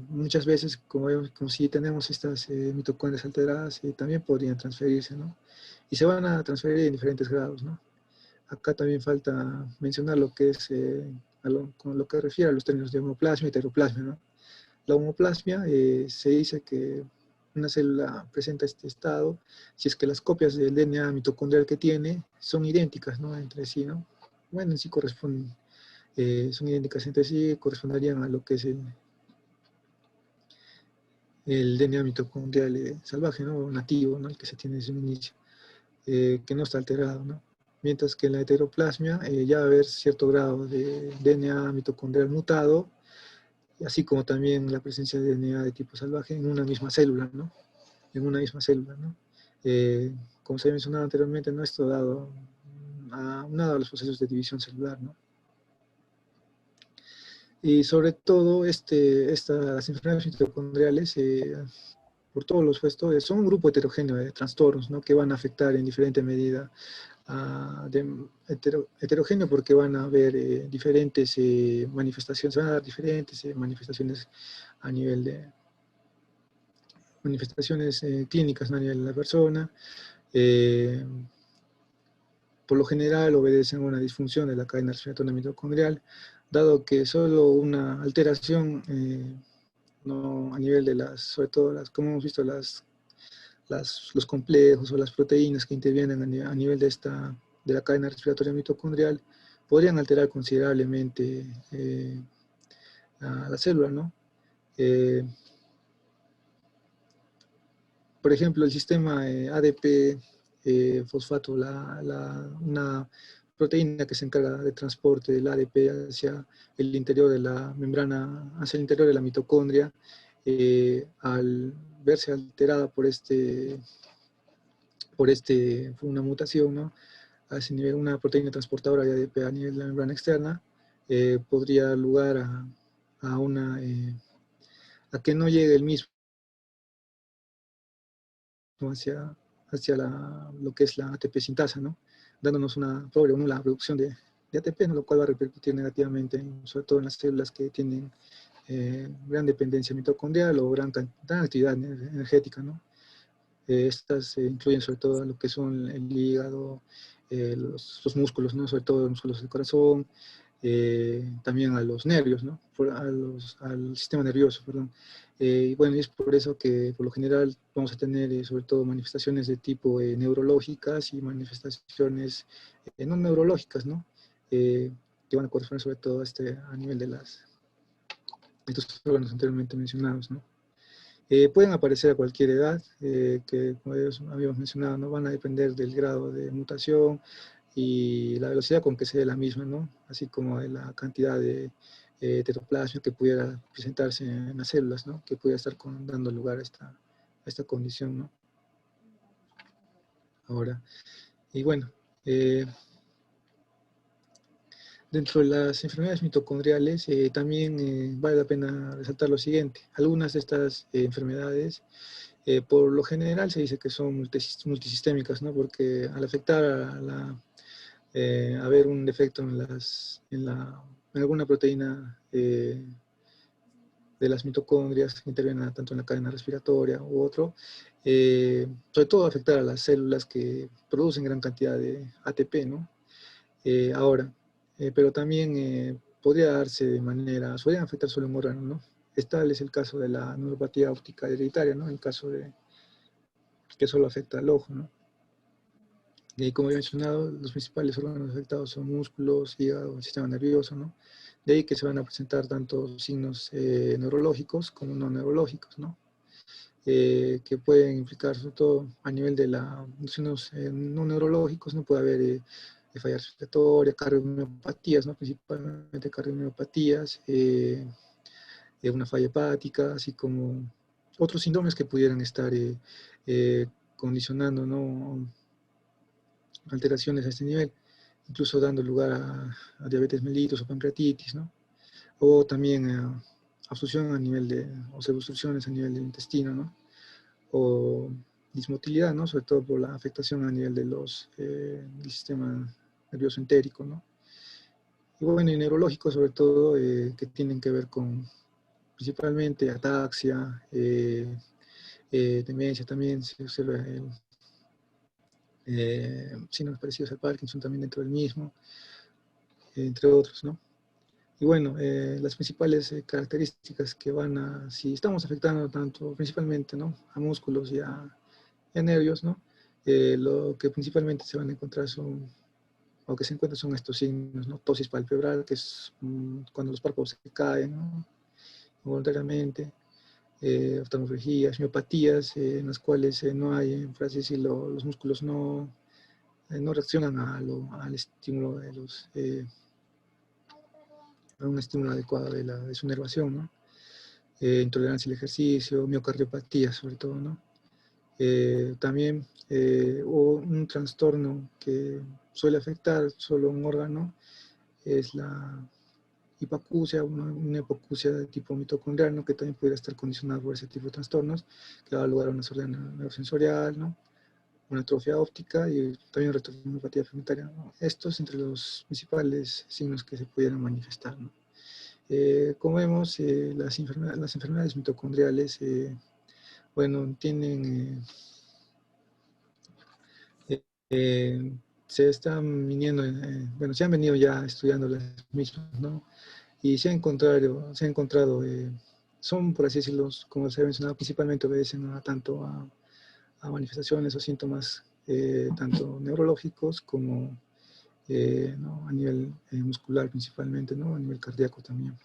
muchas veces, como si tenemos estas mitocondrias alteradas, también podrían transferirse, ¿no? Y se van a transferir en diferentes grados, ¿no? Acá también falta mencionar lo que es, con lo que refiere a los términos de homoplasmia y heteroplasmia, ¿no? La homoplasmia se dice que una célula presenta este estado si es que las copias del DNA mitocondrial que tiene son idénticas, ¿no?, entre sí, ¿no? Bueno, en sí corresponden, son idénticas entre sí, corresponderían a lo que es el DNA mitocondrial salvaje, ¿no?, nativo, ¿no?, el que se tiene desde un inicio, que no está alterado, ¿no? Mientras que en la heteroplasmia ya va a haber cierto grado de DNA mitocondrial mutado, así como también la presencia de DNA de tipo salvaje en una misma célula, ¿no? En una misma célula, ¿no? Como se ha mencionado anteriormente, ¿no?, esto dado a los procesos de división celular, ¿no? Y sobre todo, las enfermedades mitocondriales, por todos los puestos, son un grupo heterogéneo de trastornos, ¿no?, que van a afectar en diferente medida heterogéneo porque van a haber diferentes manifestaciones, van a dar diferentes manifestaciones a nivel de manifestaciones clínicas, ¿no?, a nivel de la persona. Eh, por lo general obedecen a una disfunción de la cadena respiratoria mitocondrial, dado que solo una alteración, no, a nivel de sobre todo como hemos visto, los complejos o las proteínas que intervienen a nivel de la cadena respiratoria mitocondrial, podrían alterar considerablemente a la célula, ¿no? Eh, por ejemplo, el sistema ADP fosfato, una proteína que se encarga de transporte del ADP hacia el interior de la membrana, hacia el interior de la mitocondria, al verse alterada por una mutación, ¿no?, a ese nivel, una proteína transportadora de ADP a nivel de la membrana externa, podría dar lugar a que no llegue el mismo hacia, lo que es la ATP sintasa, ¿no?, dándonos una pobre o nula producción de ATP, ¿no?, lo cual va a repercutir negativamente, sobre todo en las células que tienen gran dependencia mitocondrial o gran actividad energética, ¿no? Estas incluyen sobre todo lo que son el hígado, los músculos, ¿no?, sobre todo los músculos del corazón, también a los nervios, ¿no?, al sistema nervioso, perdón. Y bueno, es por eso que por lo general vamos a tener sobre todo manifestaciones de tipo neurológicas y manifestaciones no neurológicas, ¿no? que van a corresponder sobre todo a nivel de estos órganos anteriormente mencionados, ¿no? Pueden aparecer a cualquier edad, que como habíamos mencionado, ¿no? Van a depender del grado de mutación y la velocidad con que se dé la misma, ¿no? Así como de la cantidad de tetoplasma que pudiera presentarse en las células, ¿no? Que pudiera estar dando lugar a esta condición, ¿no? Ahora, y bueno, dentro de las enfermedades mitocondriales también vale la pena resaltar lo siguiente. Algunas de estas enfermedades por lo general se dice que son multisistémicas, ¿no? Porque al afectar haber un defecto en alguna proteína de las mitocondrias que intervienen tanto en la cadena respiratoria u otro, sobre todo afectar a las células que producen gran cantidad de ATP, ¿no? Ahora, pero también podrían afectar solo un órgano, ¿no? Tal es el caso de la neuropatía óptica hereditaria, ¿no? El caso de que solo afecta al ojo, ¿no? Y como he mencionado, los principales órganos afectados son músculos, hígado, sistema nervioso, ¿no? De ahí que se van a presentar tanto signos neurológicos como no neurológicos, ¿no? Que pueden implicar, sobre todo a nivel de los signos no neurológicos, no puede haber falla respiratoria, cardiomiopatías, ¿no? Principalmente cardiomiopatías, una falla hepática, así como otros síndromes que pudieran estar eh, condicionando, ¿no? Alteraciones a este nivel, incluso dando lugar a diabetes mellitus o pancreatitis, ¿no? O también obstrucción o obstrucciones a nivel del intestino, ¿no? O dismotilidad, ¿no? Sobre todo por la afectación a nivel del sistema nervioso entérico, ¿no? Y bueno, y neurológicos sobre todo que tienen que ver con principalmente ataxia, demencia también, se observa síndromes parecidos al Parkinson también dentro del mismo, entre otros, ¿no? Y bueno, las principales características que si estamos afectando tanto, principalmente, ¿no? A músculos y a nervios, ¿no? Lo que principalmente se van a encontrar o que se encuentran son estos signos, ¿no? Ptosis palpebral, que es cuando los párpados se caen, ¿no? Voluntariamente, oftalmologías, miopatías, en las cuales no hay, por así decirlo, los músculos no reaccionan al estímulo a un estímulo adecuado de su nervación, ¿no? Intolerancia al ejercicio, miocardiopatía sobre todo, ¿no? También o un trastorno que suele afectar solo un órgano es la hipacusia, una hipoacusia de tipo mitocondrial, ¿no? Que también pudiera estar condicionado por ese tipo de trastornos, que da lugar a una sordera neurosensorial, ¿no? Una atrofia óptica y también retinopatía pigmentaria, ¿no? Estos entre los principales signos que se pudieran manifestar, ¿no? Como vemos, las enfermedades mitocondriales, bueno, eh, se han venido ya estudiando las mismas, ¿no? Y se ha encontrado, son, por así decirlo, como se ha mencionado, principalmente obedecen a manifestaciones o síntomas tanto neurológicos como ¿no? A nivel muscular principalmente, ¿no? A nivel cardíaco también,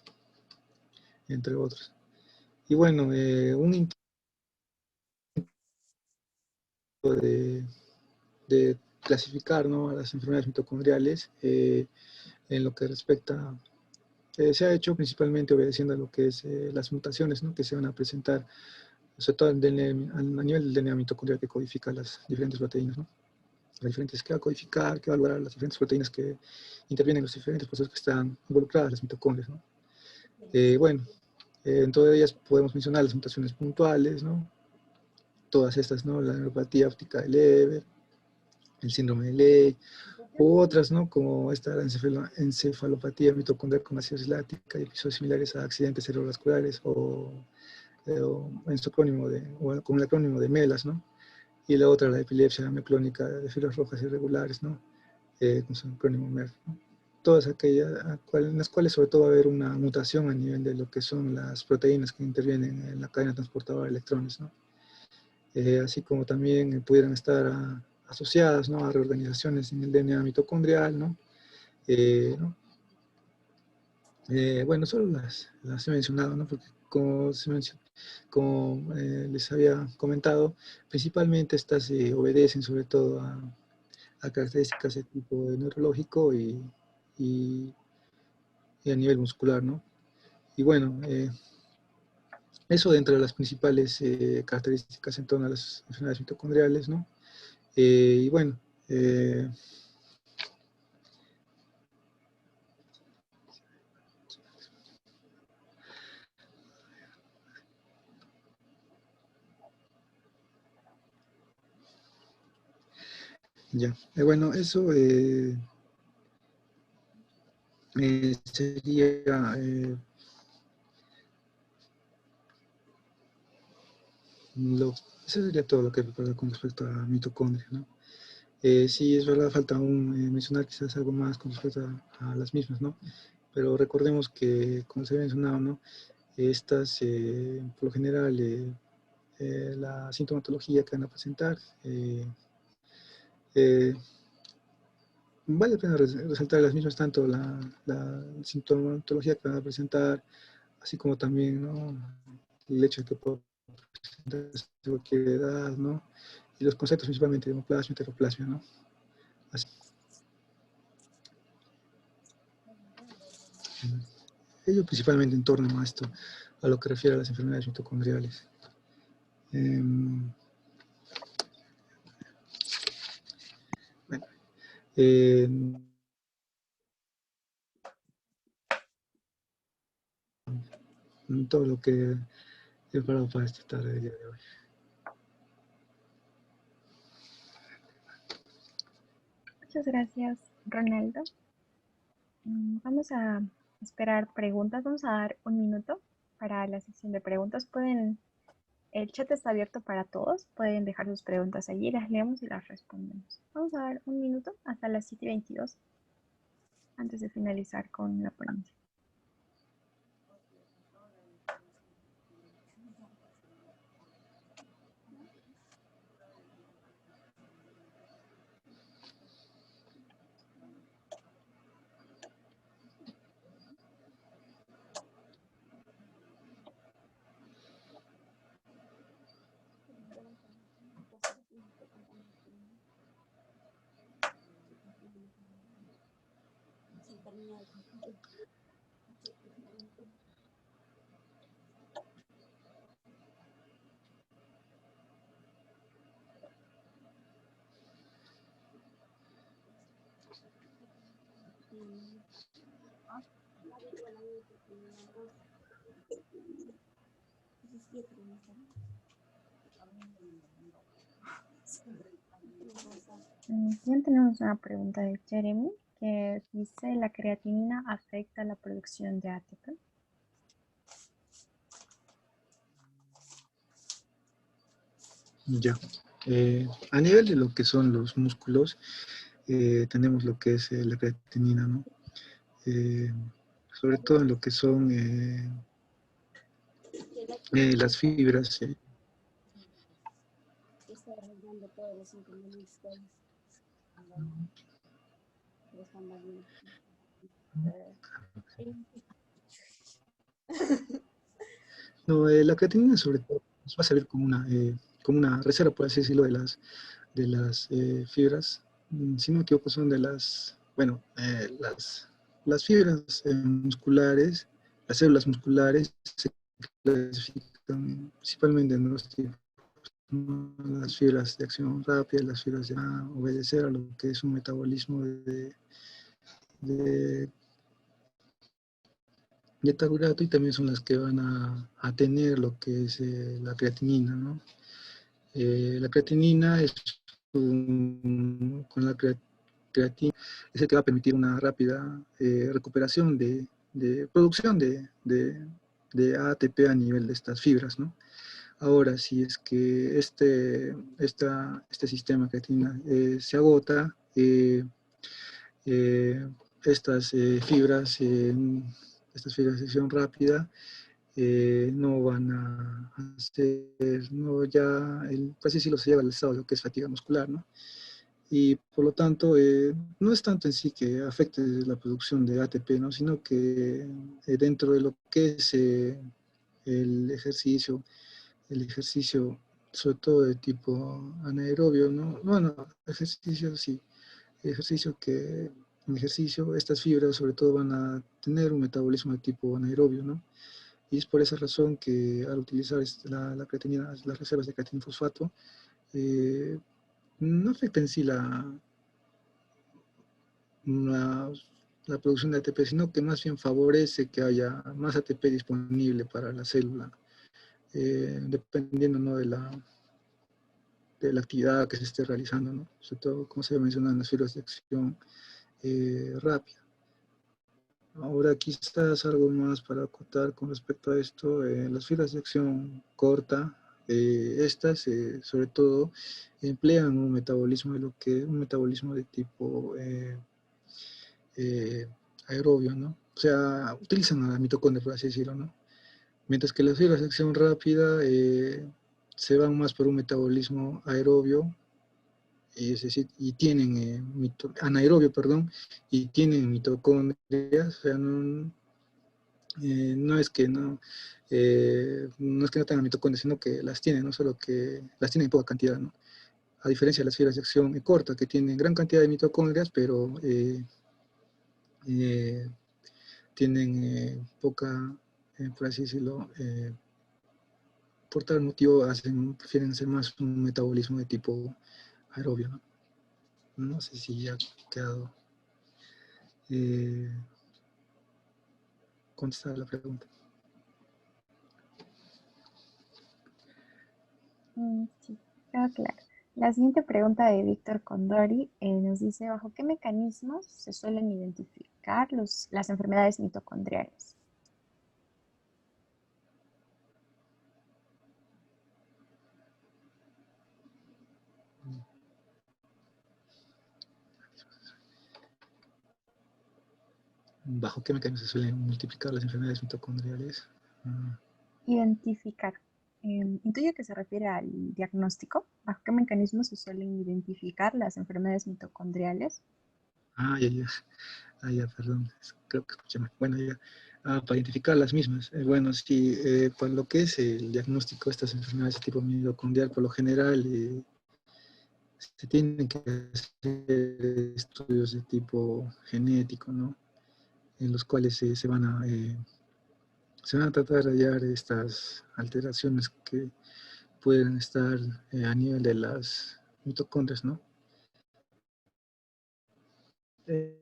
entre otros. Y bueno, un intento de clasificar, ¿no? A las enfermedades mitocondriales en lo que respecta, se ha hecho principalmente obedeciendo a lo que es las mutaciones, ¿no? Que se van a presentar, sobre todo a nivel del DNA mitocondrial que codifica las diferentes proteínas, ¿no? Las diferentes que va a codificar, que va a lograr las diferentes proteínas que intervienen en los diferentes procesos que están involucradas, las mitocondrias, ¿no? Bueno, en todas ellas podemos mencionar las mutaciones puntuales, ¿no? Todas estas, ¿no? La neuropatía óptica de Leber, el síndrome de Leigh, u otras, ¿no? Como esta encefalopatía mitocondrial con acidosis láctica y episodios similares a accidentes cerebrovasculares o con el acrónimo de MELAS, ¿no? Y la otra, la epilepsia mioclónica de fibras rojas irregulares, ¿no? Con su acrónimo MERF, ¿no? Todas aquellas en las cuales sobre todo va a haber una mutación a nivel de lo que son las proteínas que intervienen en la cadena transportadora de electrones, ¿no? Así como también pudieran estar asociadas, ¿no? A reorganizaciones en el DNA mitocondrial, ¿no? ¿No? Bueno, solo las he mencionado, ¿no? Porque como les había comentado, principalmente estas obedecen sobre todo a características de tipo neurológico y, y a nivel muscular, ¿no? Y bueno, eso dentro de las principales características en torno a las enfermedades mitocondriales, ¿no? Y bueno, ya. Bueno, eso sería lo, eso sería todo lo que recuerdo con respecto a mitocondrias, ¿no? Sí, es verdad, falta aún mencionar quizás algo más con respecto a las mismas, ¿no? Pero recordemos que, como se ha mencionado, ¿no? Estas, por lo general, la sintomatología que van a presentar, eh, vale la pena resaltar las mismas, tanto la sintomatología que van a presentar, así como también, ¿no? El hecho de que pueda presentarse a cualquier edad, ¿no? Y los conceptos principalmente de hemoplasma y heteroplasmia, ¿no? Así. Ello principalmente en torno a esto, a lo que refiere a las enfermedades mitocondriales. Bueno, eh, todo lo que he preparado para esta tarde del día de hoy. Muchas gracias, Ronaldo. Vamos a esperar preguntas. Vamos a dar un minuto para la sesión de preguntas. El chat está abierto para todos. Pueden dejar sus preguntas allí, las leemos y las respondemos. Vamos a dar un minuto hasta las 7:22 antes de finalizar con la ponencia. Bien, tenemos una pregunta de Jeremy que dice, ¿la creatinina afecta la producción de ATP? Ya. A nivel de lo que son los músculos, tenemos lo que es la creatinina, ¿no? Eh, sobre todo en lo que son las fibras. No, la creatinina sobre todo nos va a servir como una reserva, por así decirlo, de las fibras. Si no me equivoco, son de las, bueno, las fibras musculares, las células musculares se clasifican principalmente en dos tipos, ¿no? Las fibras de acción rápida, las fibras de obedecer a lo que es un metabolismo de carbohidrato, y también son las que van a tener lo que es la creatinina, ¿no? La creatinina es con la creatina es el que va a permitir una rápida recuperación de producción de ATP a nivel de estas fibras, ¿no? Ahora, si es que este sistema creatina se agota, eh, estas estas fibras de acción rápida no van a hacer, no ya, pues sí, lo se lleva al estado de lo que es fatiga muscular, ¿no? y por lo tanto no es tanto en sí que afecte la producción de ATP, ¿no? Sino que dentro de lo que es el ejercicio, el ejercicio sobre todo de tipo anaerobio, ¿no? Bueno, ejercicio sí, ejercicio que en ejercicio estas fibras sobre todo van a tener un metabolismo de tipo anaerobio, ¿no? Y es por esa razón que al utilizar la creatinina, las reservas de creatina fosfato, eh, no afecta en sí la, la producción de ATP, sino que más bien favorece que haya más ATP disponible para la célula, dependiendo, ¿no? de la actividad que se esté realizando, ¿no? Sobre todo, como se menciona en las fibras de acción rápida. Ahora quizás algo más para acotar con respecto a esto, las fibras de acción corta, estas sobre todo emplean un metabolismo de tipo eh, aerobio, ¿no? O sea, utilizan a la mitocondria, por así decirlo, ¿no? Mientras que las fibras de acción rápida se van más por un metabolismo aerobio, es decir, y tienen anaerobio, perdón, y tienen mitocondrias, o sea, no es que no es que no tengan mitocondrias, sino que las tienen, no solo que las tienen en poca cantidad, ¿no? A diferencia de las fibras de acción corta, que tienen gran cantidad de mitocondrias, pero eh, tienen poca, por así decirlo, por tal motivo prefieren ser más un metabolismo de tipo aerobio, ¿no? No sé si ya ha quedado eh, contestada la pregunta. Sí, queda claro. La siguiente pregunta de Víctor Condori nos dice, ¿bajo qué mecanismos se suelen identificar las enfermedades mitocondriales? ¿Bajo qué mecanismos se suelen multiplicar las enfermedades mitocondriales? Identificar. Intuyo que se refiere al diagnóstico. ¿Bajo qué mecanismos se suelen identificar las enfermedades mitocondriales? Ya, ya. Ya, perdón. Creo que escuché mal. Bueno, ya. Para identificar las mismas. Bueno, sí, para lo que es el diagnóstico de estas enfermedades de tipo mitocondrial, por lo general se tienen que hacer estudios de tipo genético, ¿no? En los cuales se van a tratar de hallar estas alteraciones que pueden estar a nivel de las mitocondrias, ¿no? Eh,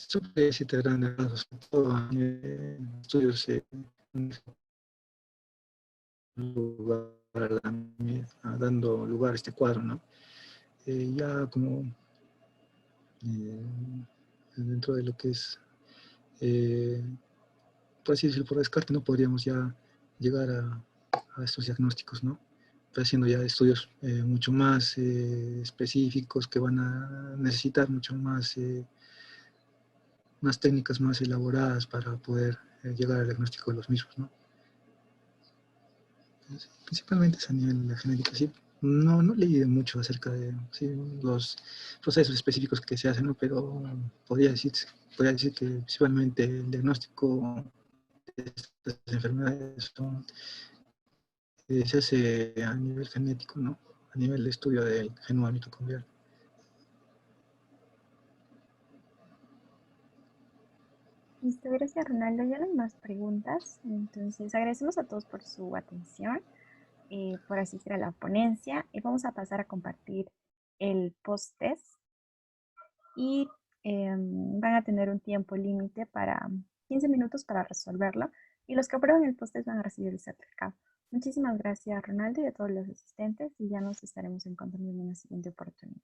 sobre siete grandes rasgos, sobre todo estudios lugar, dando lugar a este cuadro, ¿no? Ya como dentro de lo que es, eh, por así decirlo, por descarte, no podríamos ya llegar a estos diagnósticos, ¿no? Haciendo ya estudios mucho más específicos que van a necesitar mucho más, más técnicas más elaboradas para poder llegar al diagnóstico de los mismos, ¿no? Principalmente es a nivel de la genética, sí. No leí mucho acerca de sí, los procesos específicos que se hacen, ¿no? Pero podría decir que principalmente el diagnóstico de estas enfermedades se hace a nivel genético, ¿no? A nivel de estudio del genoma mitocondrial. Listo, gracias Ronaldo. Ya no hay más preguntas. Entonces, agradecemos a todos por su atención, por asistir a la ponencia y vamos a pasar a compartir el post-test y van a tener un tiempo límite para 15 minutos para resolverlo y los que aprueben el post-test van a recibir el certificado. Muchísimas gracias Ronaldo y a todos los asistentes y ya nos estaremos encontrando en una siguiente oportunidad.